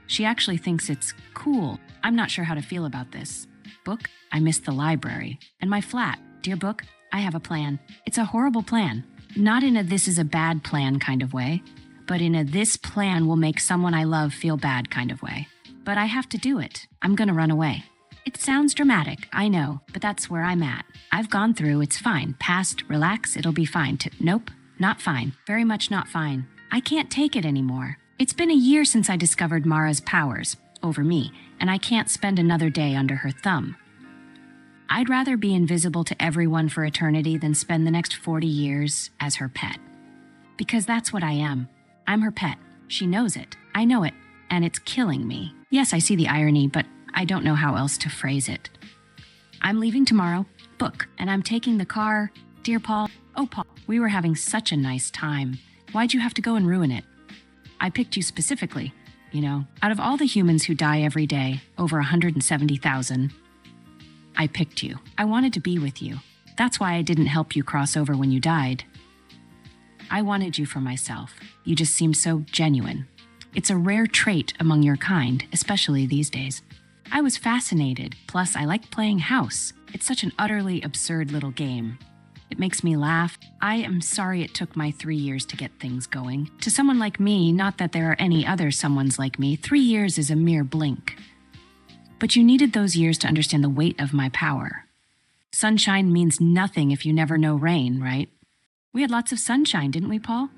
She actually thinks it's cool. I'm not sure how to feel about this. Book, I missed the library. And my flat. Dear book, I have a plan. It's a horrible plan. Not in a this is a bad plan kind of way, but in a this plan will make someone I love feel bad kind of way. But I have to do it. I'm gonna run away. It sounds dramatic, I know, but that's where I'm at. I've gone through, it's fine. Past, relax, it'll be fine. Nope, not fine. Very much not fine. I can't take it anymore. It's been a year since I discovered Mara's powers over me, and I can't spend another day under her thumb. I'd rather be invisible to everyone for eternity than spend the next 40 years as her pet. Because that's what I am. I'm her pet. She knows it. I know it. And it's killing me. Yes, I see the irony, but I don't know how else to phrase it. I'm leaving tomorrow, book, and I'm taking the car. Dear Paul, oh Paul, we were having such a nice time. Why'd you have to go and ruin it? I picked you specifically, you know, out of all the humans who die every day, over 170,000, I picked you. I wanted to be with you. That's why I didn't help you cross over when you died. I wanted you for myself. You just seemed so genuine. It's a rare trait among your kind, especially these days. I was fascinated, plus I like playing house. It's such an utterly absurd little game. It makes me laugh. I am sorry it took my 3 years to get things going. To someone like me, not that there are any other someones like me, 3 years is a mere blink. But you needed those years to understand the weight of my power. Sunshine means nothing if you never know rain, right? We had lots of sunshine, didn't we, Paul?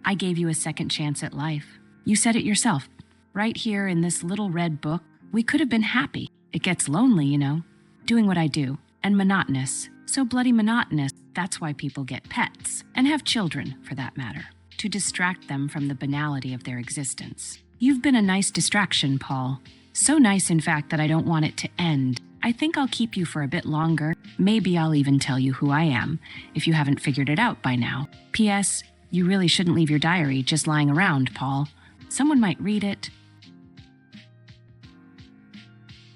I gave you a second chance at life. You said it yourself. Right here in this little red book, we could have been happy. It gets lonely, you know, doing what I do, and monotonous. So bloody monotonous, that's why people get pets, and have children, for that matter, to distract them from the banality of their existence. You've been a nice distraction, Paul. So nice, in fact, that I don't want it to end. I think I'll keep you for a bit longer. Maybe I'll even tell you who I am, if you haven't figured it out by now. P.S. You really shouldn't leave your diary just lying around, Paul. Someone might read it.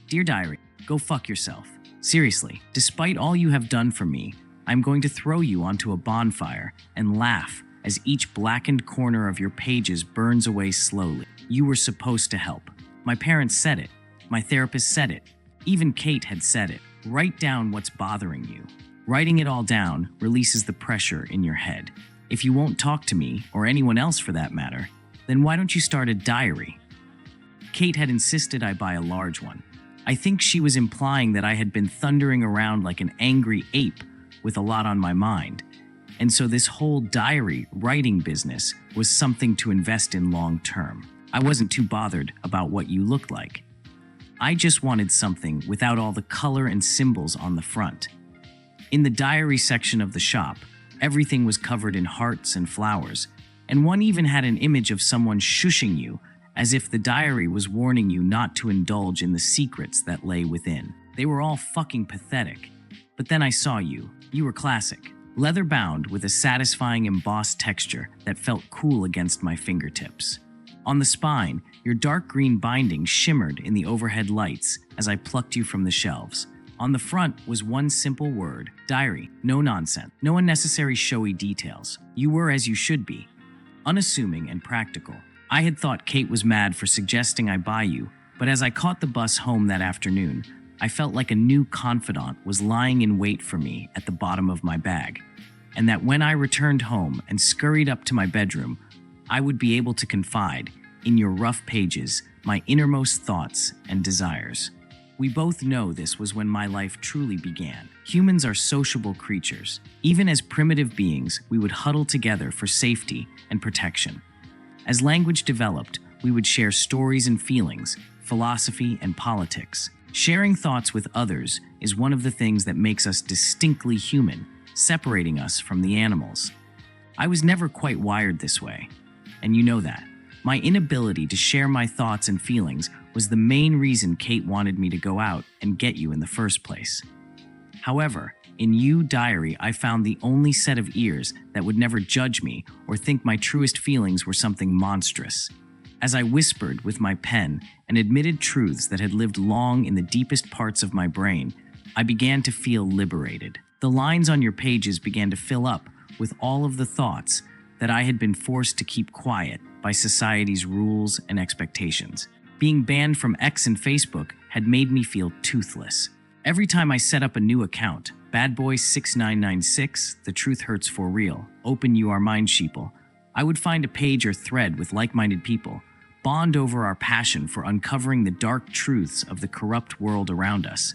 Dear diary, go fuck yourself. Seriously, despite all you have done for me, I'm going to throw you onto a bonfire and laugh as each blackened corner of your pages burns away slowly. You were supposed to help. My parents said it. My therapist said it. Even Kate had said it. Write down what's bothering you. Writing it all down releases the pressure in your head. If you won't talk to me, or anyone else for that matter, then why don't you start a diary? Kate had insisted I buy a large one. I think she was implying that I had been thundering around like an angry ape with a lot on my mind. And so this whole diary writing business was something to invest in long term. I wasn't too bothered about what you looked like. I just wanted something without all the color and symbols on the front. In the diary section of the shop, everything was covered in hearts and flowers, and one even had an image of someone shushing you, as if the diary was warning you not to indulge in the secrets that lay within. They were all fucking pathetic. But then I saw you. You were classic. Leather-bound with a satisfying embossed texture that felt cool against my fingertips. On the spine, your dark green binding shimmered in the overhead lights as I plucked you from the shelves. On the front was one simple word, diary, no nonsense, no unnecessary showy details. You were as you should be, unassuming and practical. I had thought Kate was mad for suggesting I buy you, but as I caught the bus home that afternoon, I felt like a new confidant was lying in wait for me at the bottom of my bag, and that when I returned home and scurried up to my bedroom, I would be able to confide, in your rough pages, my innermost thoughts and desires. We both know this was when my life truly began. Humans are sociable creatures. Even as primitive beings, we would huddle together for safety and protection. As language developed, we would share stories and feelings, philosophy and politics. Sharing thoughts with others is one of the things that makes us distinctly human, separating us from the animals. I was never quite wired this way, and you know that. My inability to share my thoughts and feelings was the main reason Kate wanted me to go out and get you in the first place. However, in you, Diary, I found the only set of ears that would never judge me or think my truest feelings were something monstrous. As I whispered with my pen and admitted truths that had lived long in the deepest parts of my brain, I began to feel liberated. The lines on your pages began to fill up with all of the thoughts that I had been forced to keep quiet by society's rules and expectations. Being banned from X and Facebook had made me feel toothless. Every time I set up a new account, BadBoy6996, The Truth Hurts for Real, Open You Are Mine Sheeple, I would find a page or thread with like-minded people, bond over our passion for uncovering the dark truths of the corrupt world around us.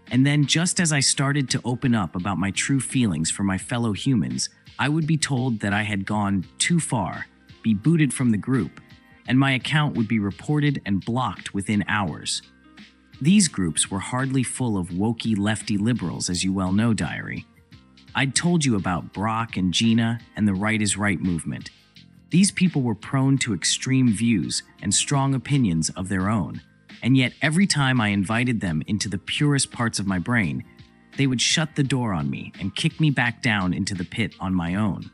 And then, just as I started to open up about my true feelings for my fellow humans, I would be told that I had gone too far, be booted from the group, and my account would be reported and blocked within hours. These groups were hardly full of wokey lefty liberals, as you well know, Diary. I'd told you about Brock and Gina and the Right is Right movement. These people were prone to extreme views and strong opinions of their own, and yet every time I invited them into the purest parts of my brain, they would shut the door on me and kick me back down into the pit on my own.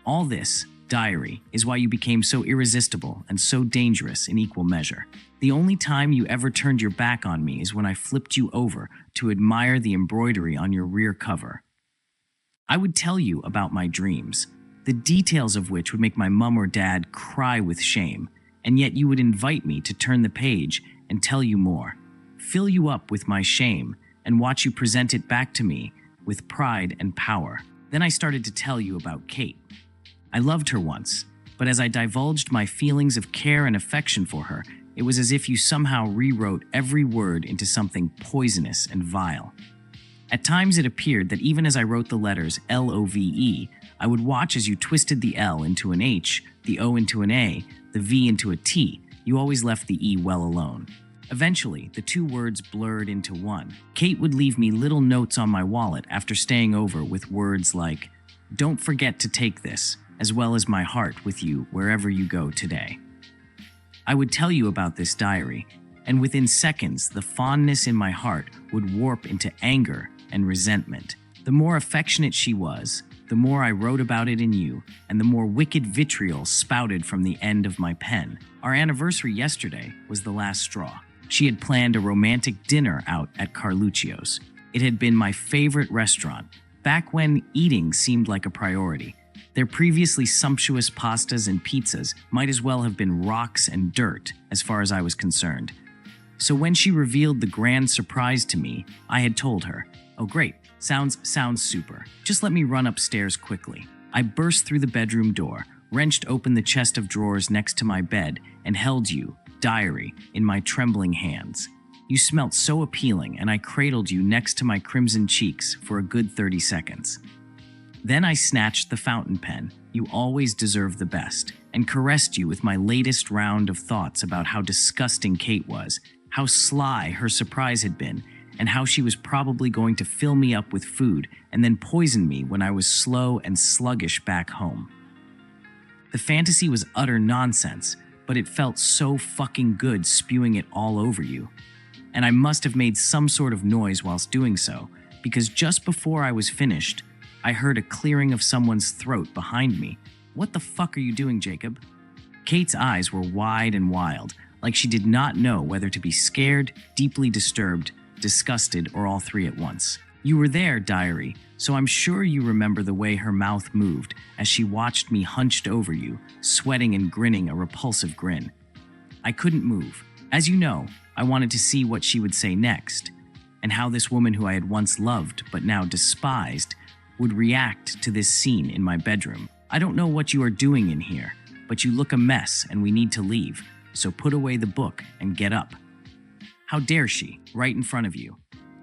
All this, Diary, is why you became so irresistible and so dangerous in equal measure. The only time you ever turned your back on me is when I flipped you over to admire the embroidery on your rear cover. I would tell you about my dreams, the details of which would make my mom or dad cry with shame, and yet you would invite me to turn the page and tell you more, fill you up with my shame, and watch you present it back to me with pride and power. Then I started to tell you about Kate. I loved her once, but as I divulged my feelings of care and affection for her, it was as if you somehow rewrote every word into something poisonous and vile. At times it appeared that even as I wrote the letters LOVE, I would watch as you twisted the L into an H, the O into an A, the V into a T. You always left the E well alone. Eventually, the two words blurred into one. Kate would leave me little notes on my wallet after staying over with words like, "Don't forget to take this," as well as my heart with you wherever you go today. I would tell you about this diary, and within seconds, the fondness in my heart would warp into anger and resentment. The more affectionate she was, the more I wrote about it in you, and the more wicked vitriol spouted from the end of my pen. Our anniversary yesterday was the last straw. She had planned a romantic dinner out at Carluccio's. It had been my favorite restaurant, back when eating seemed like a priority. Their previously sumptuous pastas and pizzas might as well have been rocks and dirt as far as I was concerned. So when she revealed the grand surprise to me, I had told her, "Oh great, sounds super. Just let me run upstairs quickly." I burst through the bedroom door, wrenched open the chest of drawers next to my bed, and held you, diary, in my trembling hands. You smelt so appealing, and I cradled you next to my crimson cheeks for a good 30 seconds. Then I snatched the fountain pen, you always deserve the best, and caressed you with my latest round of thoughts about how disgusting Kate was, how sly her surprise had been, and how she was probably going to fill me up with food and then poison me when I was slow and sluggish back home. The fantasy was utter nonsense, but it felt so fucking good spewing it all over you. And I must have made some sort of noise whilst doing so, because just before I was finished, I heard a clearing of someone's throat behind me. "What the fuck are you doing, Jacob?" Kate's eyes were wide and wild, like she did not know whether to be scared, deeply disturbed, disgusted, or all three at once. You were there, diary, so I'm sure you remember the way her mouth moved as she watched me hunched over you, sweating and grinning a repulsive grin. I couldn't move. As you know, I wanted to see what she would say next, and how this woman who I had once loved but now despised would react to this scene in my bedroom. "I don't know what you are doing in here, but you look a mess and we need to leave, so put away the book and get up." How dare she, right in front of you?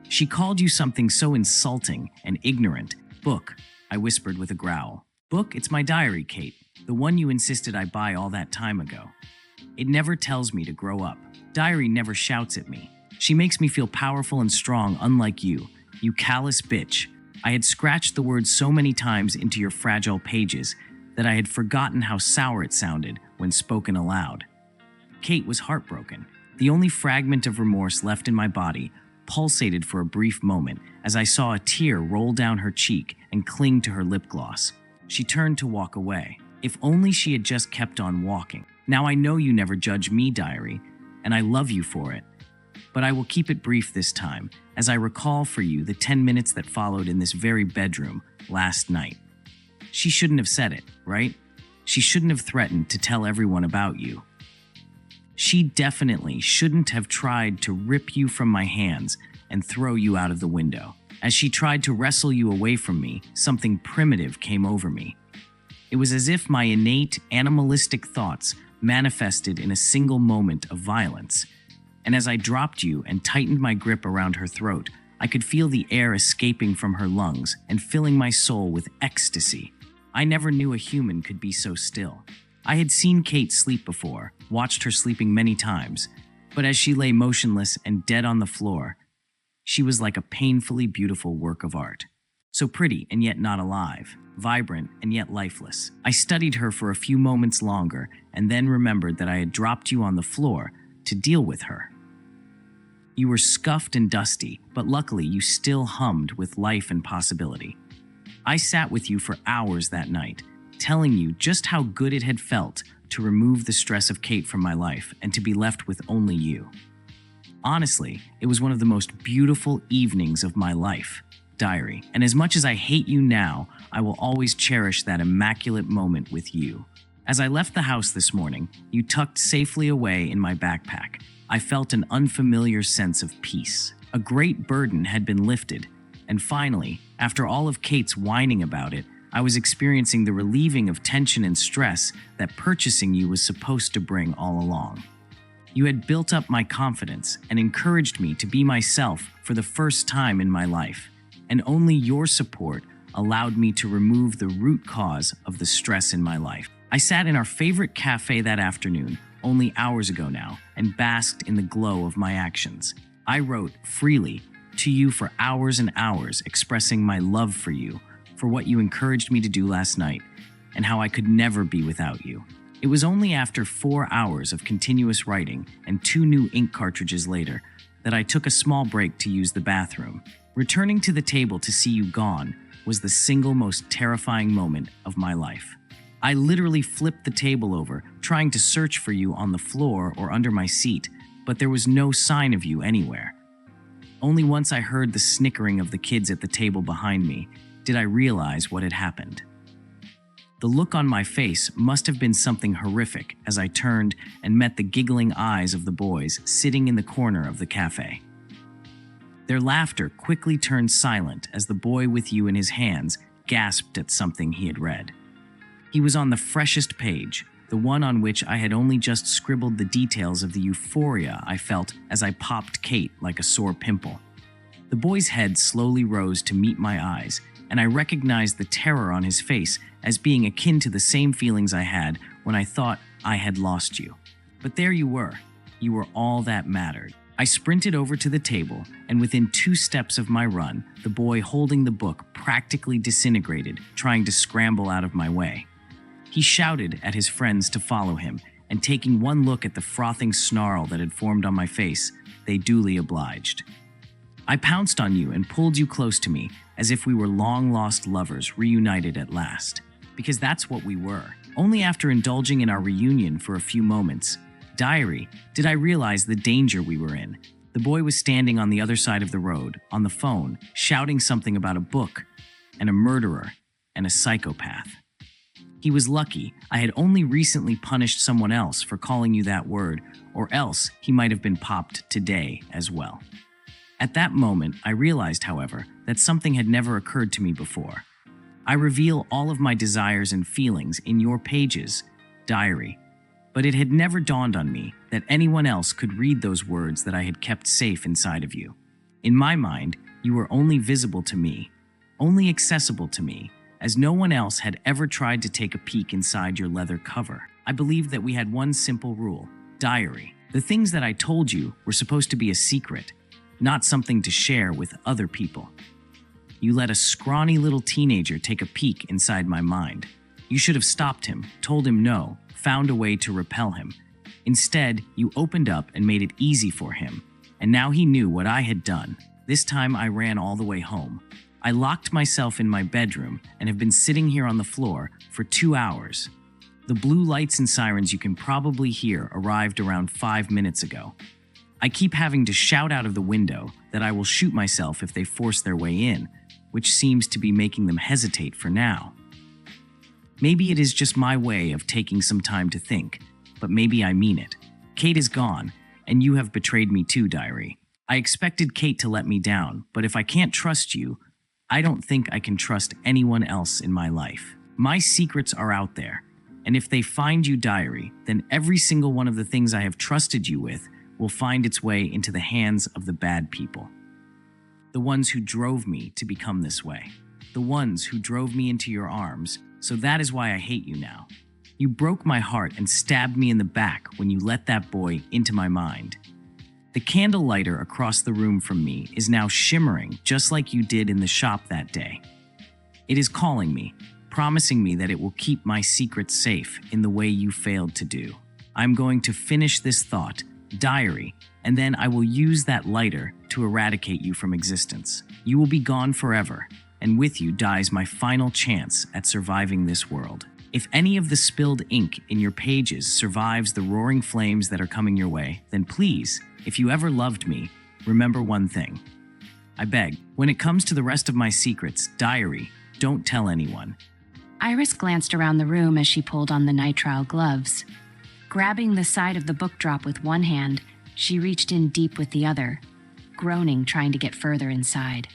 She called you something so insulting and ignorant. "Book," I whispered with a growl. "Book, it's my diary, Kate, the one you insisted I buy all that time ago. It never tells me to grow up. Diary never shouts at me. She makes me feel powerful and strong, unlike you, you callous bitch." I had scratched the word so many times into your fragile pages that I had forgotten how sour it sounded when spoken aloud. Kate was heartbroken. The only fragment of remorse left in my body pulsated for a brief moment as I saw a tear roll down her cheek and cling to her lip gloss. She turned to walk away. If only she had just kept on walking. Now I know you never judge me, diary, and I love you for it. But I will keep it brief this time, as I recall for you the 10 minutes that followed in this very bedroom last night. She shouldn't have said it, right? She shouldn't have threatened to tell everyone about you. She definitely shouldn't have tried to rip you from my hands and throw you out of the window. As she tried to wrestle you away from me, something primitive came over me. It was as if my innate animalistic thoughts manifested in a single moment of violence. And as I dropped you and tightened my grip around her throat, I could feel the air escaping from her lungs and filling my soul with ecstasy. I never knew a human could be so still. I had seen Kate sleep before, watched her sleeping many times, but as she lay motionless and dead on the floor, she was like a painfully beautiful work of art. So pretty and yet not alive, vibrant and yet lifeless. I studied her for a few moments longer and then remembered that I had dropped you on the floor to deal with her. You were scuffed and dusty, but luckily you still hummed with life and possibility. I sat with you for hours that night, telling you just how good it had felt to remove the stress of Kate from my life and to be left with only you. Honestly, it was one of the most beautiful evenings of my life, diary, and as much as I hate you now, I will always cherish that immaculate moment with you. As I left the house this morning, you tucked safely away in my backpack. I felt an unfamiliar sense of peace. A great burden had been lifted, and finally, after all of Kate's whining about it, I was experiencing the relieving of tension and stress that purchasing you was supposed to bring all along. You had built up my confidence and encouraged me to be myself for the first time in my life, and only your support allowed me to remove the root cause of the stress in my life. I sat in our favorite cafe that afternoon, only hours ago now, and basked in the glow of my actions. I wrote freely to you for hours and hours, expressing my love for you, for what you encouraged me to do last night, and how I could never be without you. It was only after 4 hours of continuous writing and 2 new ink cartridges later that I took a small break to use the bathroom. Returning to the table to see you gone was the single most terrifying moment of my life. I literally flipped the table over, trying to search for you on the floor or under my seat, but there was no sign of you anywhere. Only once I heard the snickering of the kids at the table behind me did I realize what had happened. The look on my face must have been something horrific as I turned and met the giggling eyes of the boys sitting in the corner of the cafe. Their laughter quickly turned silent as the boy with you in his hands gasped at something he had read. He was on the freshest page, the one on which I had only just scribbled the details of the euphoria I felt as I popped Kate like a sore pimple. The boy's head slowly rose to meet my eyes, and I recognized the terror on his face as being akin to the same feelings I had when I thought I had lost you. But there you were. You were all that mattered. I sprinted over to the table, and within 2 steps of my run, the boy holding the book practically disintegrated, trying to scramble out of my way. He shouted at his friends to follow him, and taking one look at the frothing snarl that had formed on my face, they duly obliged. I pounced on you and pulled you close to me, as if we were long-lost lovers reunited at last. Because that's what we were. Only after indulging in our reunion for a few moments, diary, did I realize the danger we were in. The boy was standing on the other side of the road, on the phone, shouting something about a book, and a murderer, and a psychopath. He was lucky I had only recently punished someone else for calling you that word, or else he might have been popped today as well. At that moment, I realized, however, that something had never occurred to me before. I reveal all of my desires and feelings in your pages diary. But it had never dawned on me that anyone else could read those words that I had kept safe inside of you. In my mind, you were only visible to me, only accessible to me, as no one else had ever tried to take a peek inside your leather cover. I believed that we had one simple rule: diary. The things that I told you were supposed to be a secret, not something to share with other people. You let a scrawny little teenager take a peek inside my mind. You should have stopped him, told him no, found a way to repel him. Instead, you opened up and made it easy for him. And now he knew what I had done. This time I ran all the way home. I locked myself in my bedroom and have been sitting here on the floor for 2 hours. The blue lights and sirens you can probably hear arrived around 5 minutes ago. I keep having to shout out of the window that I will shoot myself if they force their way in, which seems to be making them hesitate for now. Maybe it is just my way of taking some time to think, but maybe I mean it. Kate is gone, and you have betrayed me too, diary. I expected Kate to let me down, but if I can't trust you, I don't think I can trust anyone else in my life. My secrets are out there, and if they find you, diary, then every single one of the things I have trusted you with will find its way into the hands of the bad people. The ones who drove me to become this way. The ones who drove me into your arms, so that is why I hate you now. You broke my heart and stabbed me in the back when you let that boy into my mind. The candle lighter across the room from me is now shimmering just like you did in the shop that day. It is calling me, promising me that it will keep my secrets safe in the way you failed to do. I'm going to finish this thought, diary, and then I will use that lighter to eradicate you from existence. You will be gone forever, and with you dies my final chance at surviving this world. If any of the spilled ink in your pages survives the roaring flames that are coming your way, then please, if you ever loved me, remember one thing. I beg, when it comes to the rest of my secrets, diary, don't tell anyone. Iris glanced around the room as she pulled on the nitrile gloves. Grabbing the side of the book drop with one hand, she reached in deep with the other, groaning, trying to get further inside.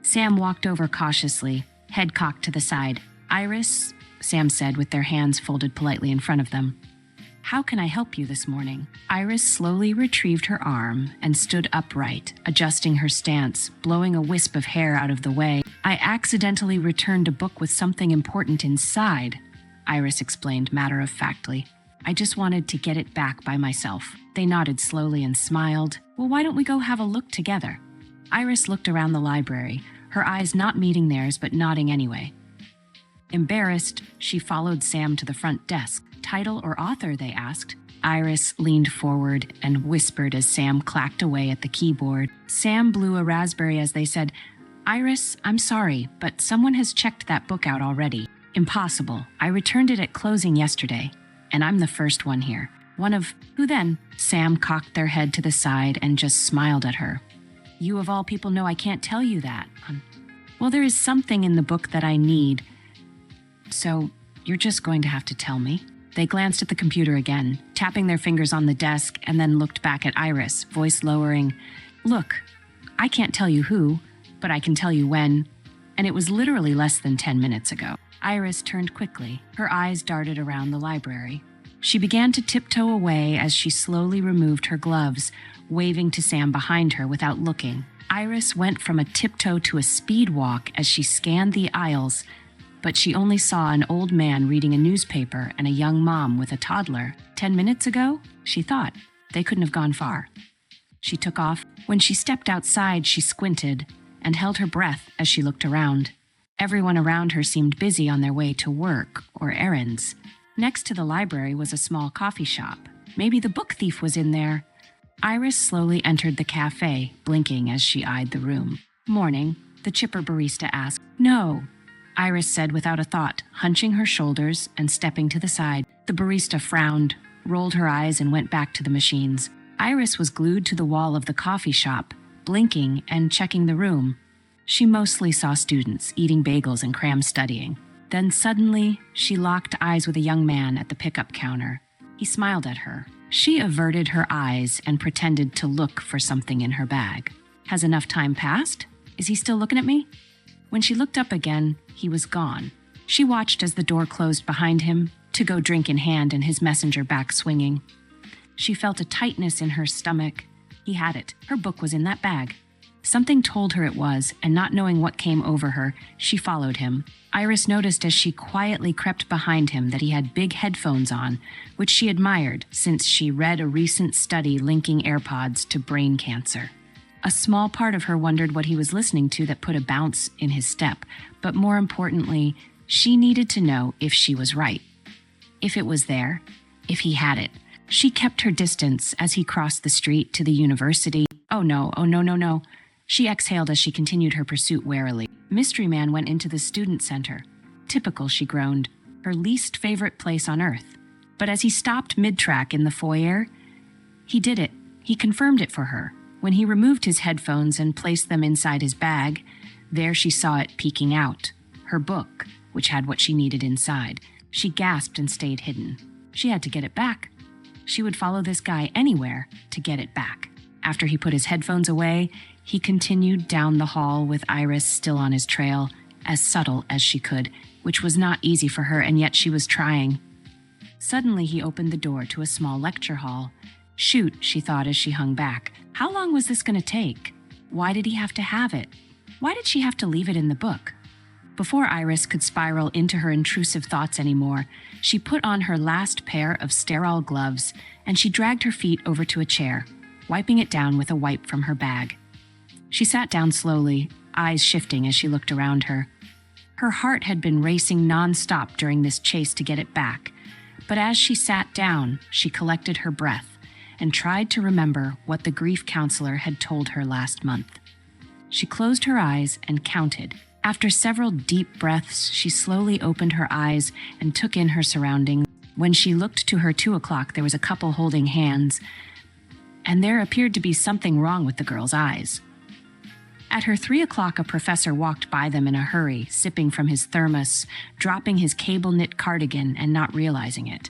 Sam walked over cautiously, head cocked to the side. Iris, Sam said with their hands folded politely in front of them. How can I help you this morning? Iris slowly retrieved her arm and stood upright, adjusting her stance, blowing a wisp of hair out of the way. I accidentally returned a book with something important inside, Iris explained matter-of-factly. I just wanted to get it back by myself. They nodded slowly and smiled. Well, why don't we go have a look together? Iris looked around the library, her eyes not meeting theirs but nodding anyway. Embarrassed, she followed Sam to the front desk. Title or author, they asked. Iris leaned forward and whispered as Sam clacked away at the keyboard. Sam blew a raspberry as they said, Iris, I'm sorry, but someone has checked that book out already. Impossible. I returned it at closing yesterday, and I'm the first one here. One of... Who then? Sam cocked their head to the side and just smiled at her. You of all people know I can't tell you that. Well, there is something in the book that I need, so you're just going to have to tell me. They glanced at the computer again, tapping their fingers on the desk, and then looked back at Iris, voice lowering. Look, I can't tell you who, but I can tell you when, and it was literally less than 10 minutes ago. Iris turned quickly. Her eyes darted around the library. She began to tiptoe away as she slowly removed her gloves, waving to Sam behind her without looking. Iris went from a tiptoe to a speed walk as she scanned the aisles, but she only saw an old man reading a newspaper and a young mom with a toddler. 10 minutes ago, she thought, they couldn't have gone far. She took off. When she stepped outside, she squinted and held her breath as she looked around. Everyone around her seemed busy on their way to work or errands. Next to the library was a small coffee shop. Maybe the book thief was in there. Iris slowly entered the cafe, blinking as she eyed the room. Morning, the chipper barista asked. No, Iris said without a thought, hunching her shoulders and stepping to the side. The barista frowned, rolled her eyes, and went back to the machines. Iris was glued to the wall of the coffee shop, blinking and checking the room. She mostly saw students eating bagels and cram studying. Then suddenly, she locked eyes with a young man at the pickup counter. He smiled at her. She averted her eyes and pretended to look for something in her bag. Has enough time passed? Is he still looking at me? When she looked up again, he was gone. She watched as the door closed behind him, to-go drink in hand and his messenger back swinging. She felt a tightness in her stomach. He had it. Her book was in that bag. Something told her it was, and not knowing what came over her, she followed him. Iris noticed as she quietly crept behind him that he had big headphones on, which she admired since she read a recent study linking AirPods to brain cancer. A small part of her wondered what he was listening to that put a bounce in his step, but more importantly, she needed to know if she was right. If it was there, if he had it. She kept her distance as he crossed the street to the university. Oh no. She exhaled as she continued her pursuit warily. Mystery Man went into the student center. Typical, she groaned, her least favorite place on earth. But as he stopped mid-track in the foyer, he did it. He confirmed it for her. When he removed his headphones and placed them inside his bag, there she saw it peeking out. Her book, which had what she needed inside. She gasped and stayed hidden. She had to get it back. She would follow this guy anywhere to get it back. After he put his headphones away, he continued down the hall with Iris still on his trail, as subtle as she could, which was not easy for her, and yet she was trying. Suddenly, he opened the door to a small lecture hall. Shoot, she thought as she hung back. How long was this going to take? Why did he have to have it? Why did she have to leave it in the book? Before Iris could spiral into her intrusive thoughts anymore, she put on her last pair of sterile gloves, and she dragged her feet over to a chair, wiping it down with a wipe from her bag. She sat down slowly, eyes shifting as she looked around her. Her heart had been racing non-stop during this chase to get it back, but as she sat down, she collected her breath and tried to remember what the grief counselor had told her last month. She closed her eyes and counted. After several deep breaths, she slowly opened her eyes and took in her surroundings. When she looked to her 2 o'clock, there was a couple holding hands, and there appeared to be something wrong with the girl's eyes. At her 3 o'clock, a professor walked by them in a hurry, sipping from his thermos, dropping his cable-knit cardigan and not realizing it.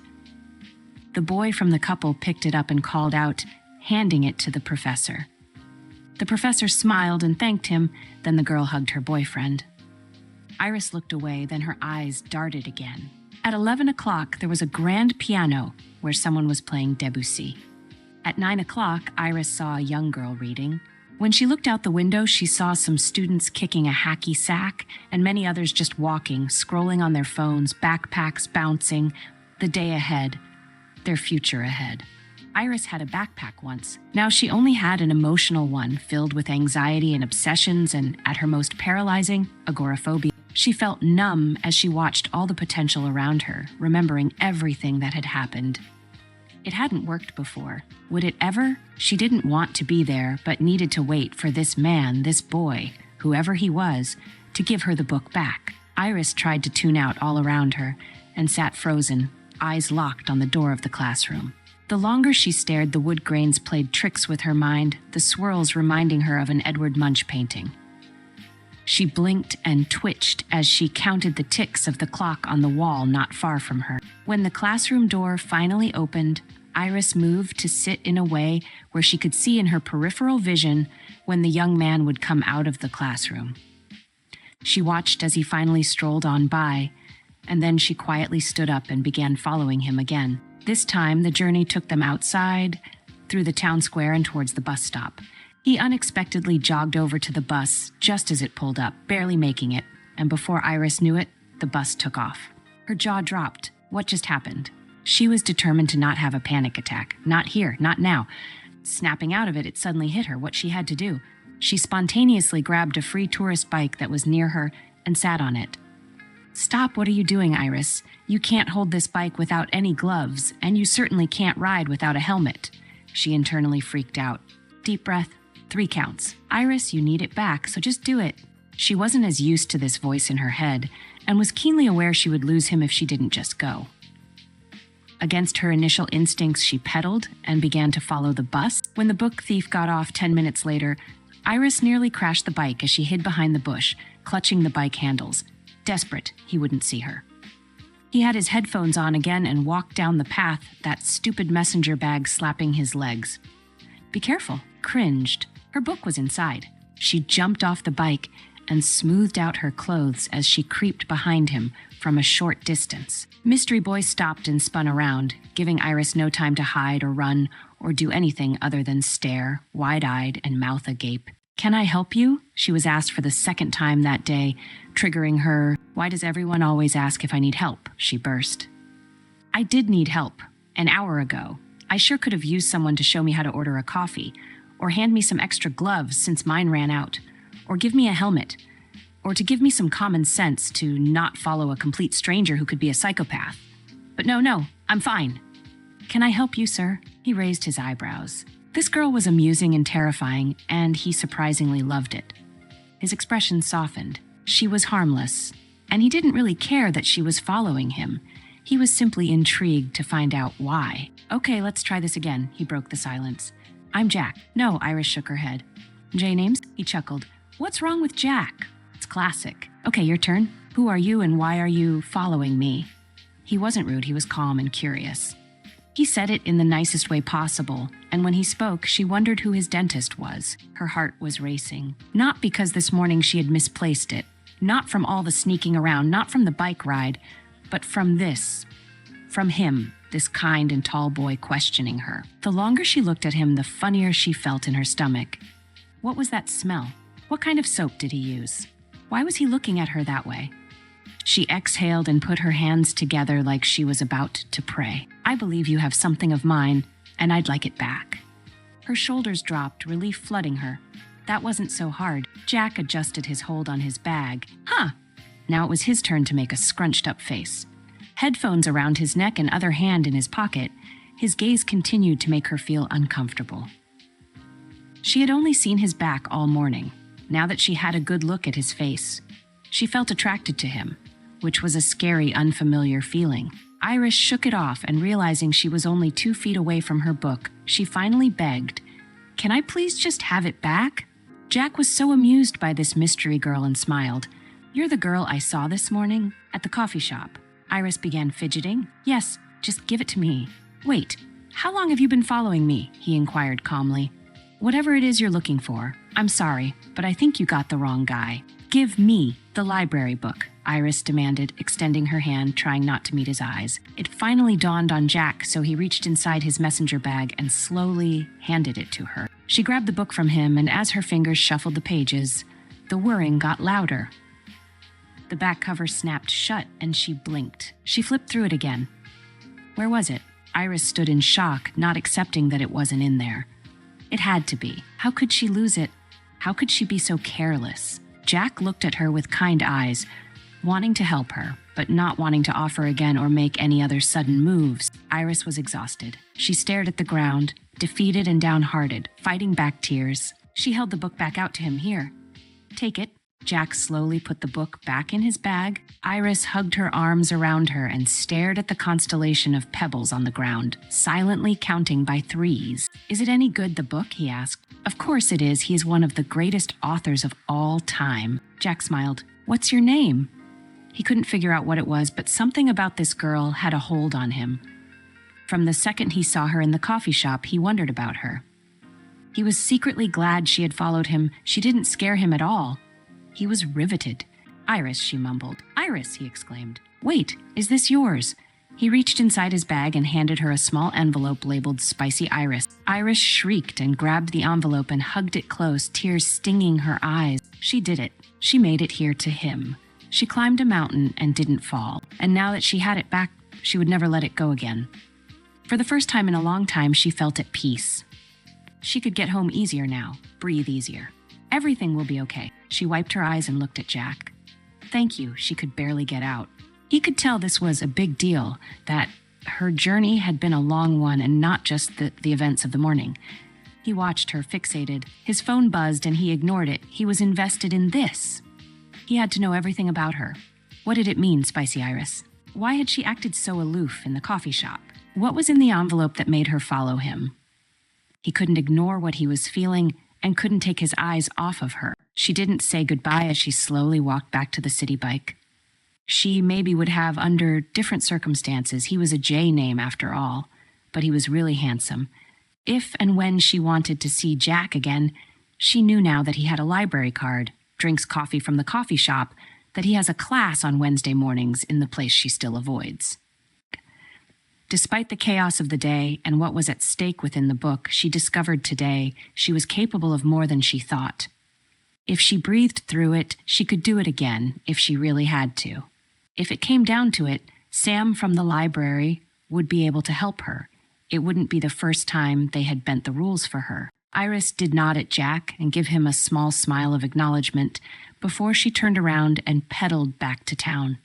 The boy from the couple picked it up and called out, handing it to the professor. The professor smiled and thanked him, then the girl hugged her boyfriend. Iris looked away, then her eyes darted again. At 11 o'clock, there was a grand piano where someone was playing Debussy. At 9 o'clock, Iris saw a young girl reading. When she looked out the window, she saw some students kicking a hacky sack and many others just walking, scrolling on their phones, backpacks bouncing, the day ahead, their future ahead. Iris had a backpack once. Now she only had an emotional one filled with anxiety and obsessions and, at her most paralyzing, agoraphobia. She felt numb as she watched all the potential around her, remembering everything that had happened. It hadn't worked before. Would it ever? She didn't want to be there, but needed to wait for this man, this boy, whoever he was, to give her the book back. Iris tried to tune out all around her and sat frozen, eyes locked on the door of the classroom. The longer she stared, the wood grains played tricks with her mind, the swirls reminding her of an Edward Munch painting. She blinked and twitched as she counted the ticks of the clock on the wall not far from her. When the classroom door finally opened, Iris moved to sit in a way where she could see in her peripheral vision when the young man would come out of the classroom. She watched as he finally strolled on by, and then she quietly stood up and began following him again. This time, the journey took them outside, through the town square and towards the bus stop. He unexpectedly jogged over to the bus just as it pulled up, barely making it, and before Iris knew it, the bus took off. Her jaw dropped. What just happened? She was determined to not have a panic attack. Not here, not now. Snapping out of it, it suddenly hit her what she had to do. She spontaneously grabbed a free tourist bike that was near her and sat on it. Stop, what are you doing, Iris? You can't hold this bike without any gloves, and you certainly can't ride without a helmet. She internally freaked out. Deep breath, 3 counts. Iris, you need it back, so just do it. She wasn't as used to this voice in her head, and was keenly aware she would lose him if she didn't just go. Against her initial instincts, she pedaled and began to follow the bus. When the book thief got off 10 minutes later, Iris nearly crashed the bike as she hid behind the bush, clutching the bike handles. Desperate, he wouldn't see her. He had his headphones on again and walked down the path, that stupid messenger bag slapping his legs. Be careful, cringed. Her book was inside. She jumped off the bike and smoothed out her clothes as she creeped behind him from a short distance. Mystery Boy stopped and spun around, giving Iris no time to hide or run or do anything other than stare, wide-eyed and mouth agape. "Can I help you?" she was asked for the second time that day, triggering her, "Why does everyone always ask if I need help?" she burst. "I did need help, an hour ago. I sure could have used someone to show me how to order a coffee, or hand me some extra gloves since mine ran out, or give me a helmet, or to give me some common sense to not follow a complete stranger who could be a psychopath. But no, I'm fine." "Can I help you, sir?" He raised his eyebrows. This girl was amusing and terrifying, and he surprisingly loved it. His expression softened. She was harmless, and he didn't really care that she was following him. He was simply intrigued to find out why. "Okay, let's try this again," he broke the silence. "I'm Jack." "No," Iris shook her head. "J names?" He chuckled. "What's wrong with Jack? It's classic." "Okay, your turn. Who are you and why are you following me?" He wasn't rude, he was calm and curious. He said it in the nicest way possible, and when he spoke, she wondered who his dentist was. Her heart was racing. Not because this morning she had misplaced it, not from all the sneaking around, not from the bike ride, but from this. From him, this kind and tall boy questioning her. The longer she looked at him, the funnier she felt in her stomach. What was that smell? What kind of soap did he use? Why was he looking at her that way? She exhaled and put her hands together like she was about to pray. "I believe you have something of mine, and I'd like it back." Her shoulders dropped, relief flooding her. That wasn't so hard. Jack adjusted his hold on his bag. "Huh." Now it was his turn to make a scrunched-up face. Headphones around his neck and other hand in his pocket, his gaze continued to make her feel uncomfortable. She had only seen his back all morning. Now that she had a good look at his face, she felt attracted to him, which was a scary, unfamiliar feeling. Iris shook it off, and realizing she was only 2 feet away from her book, she finally begged, "Can I please just have it back?" Jack was so amused by this mystery girl and smiled. "You're the girl I saw this morning at the coffee shop." Iris began fidgeting. "Yes, just give it to me." "Wait, how long have you been following me?" he inquired calmly. "Whatever it is you're looking for. I'm sorry, but I think you got the wrong guy." "Give me the library book," Iris demanded, extending her hand, trying not to meet his eyes. It finally dawned on Jack, so he reached inside his messenger bag and slowly handed it to her. She grabbed the book from him, and as her fingers shuffled the pages, the whirring got louder. The back cover snapped shut, and she blinked. She flipped through it again. Where was it? Iris stood in shock, not accepting that it wasn't in there. It had to be. How could she lose it? How could she be so careless? Jack looked at her with kind eyes, wanting to help her, but not wanting to offer again or make any other sudden moves. Iris was exhausted. She stared at the ground, defeated and downhearted, fighting back tears. She held the book back out to him. "Here, take it." Jack slowly put the book back in his bag. Iris hugged her arms around her and stared at the constellation of pebbles on the ground, silently counting by 3s. "Is it any good, the book?" he asked. "Of course it is. He is one of the greatest authors of all time." Jack smiled. "What's your name?" He couldn't figure out what it was, but something about this girl had a hold on him. From the second he saw her in the coffee shop, he wondered about her. He was secretly glad she had followed him. She didn't scare him at all. He was riveted. "Iris," she mumbled. "Iris," he exclaimed. "Wait, is this yours?" He reached inside his bag and handed her a small envelope labeled Spicy Iris. Iris shrieked and grabbed the envelope and hugged it close, tears stinging her eyes. She did it. She made it here to him. She climbed a mountain and didn't fall, and now that she had it back, she would never let it go again. For the first time in a long time, she felt at peace. She could get home easier now, breathe easier. "Everything will be okay." She wiped her eyes and looked at Jack. "Thank you," she could barely get out. He could tell this was a big deal, that her journey had been a long one and not just the events of the morning. He watched her, fixated. His phone buzzed and he ignored it. He was invested in this. He had to know everything about her. What did it mean, Spicy Iris? Why had she acted so aloof in the coffee shop? What was in the envelope that made her follow him? He couldn't ignore what he was feeling and couldn't take his eyes off of her. She didn't say goodbye as she slowly walked back to the city bike. She maybe would have under different circumstances. He was a J name after all, but he was really handsome. If and when she wanted to see Jack again, she knew now that he had a library card, drinks coffee from the coffee shop, that he has a class on Wednesday mornings in the place she still avoids. Despite the chaos of the day and what was at stake within the book, she discovered today she was capable of more than she thought. If she breathed through it, she could do it again if she really had to. If it came down to it, Sam from the library would be able to help her. It wouldn't be the first time they had bent the rules for her. Iris did nod at Jack and give him a small smile of acknowledgement before she turned around and pedaled back to town.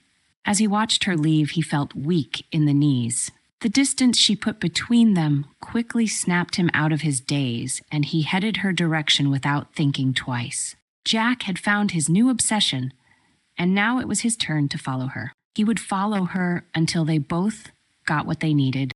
As he watched her leave, he felt weak in the knees. The distance she put between them quickly snapped him out of his daze, and he headed her direction without thinking twice. Jack had found his new obsession, and now it was his turn to follow her. He would follow her until they both got what they needed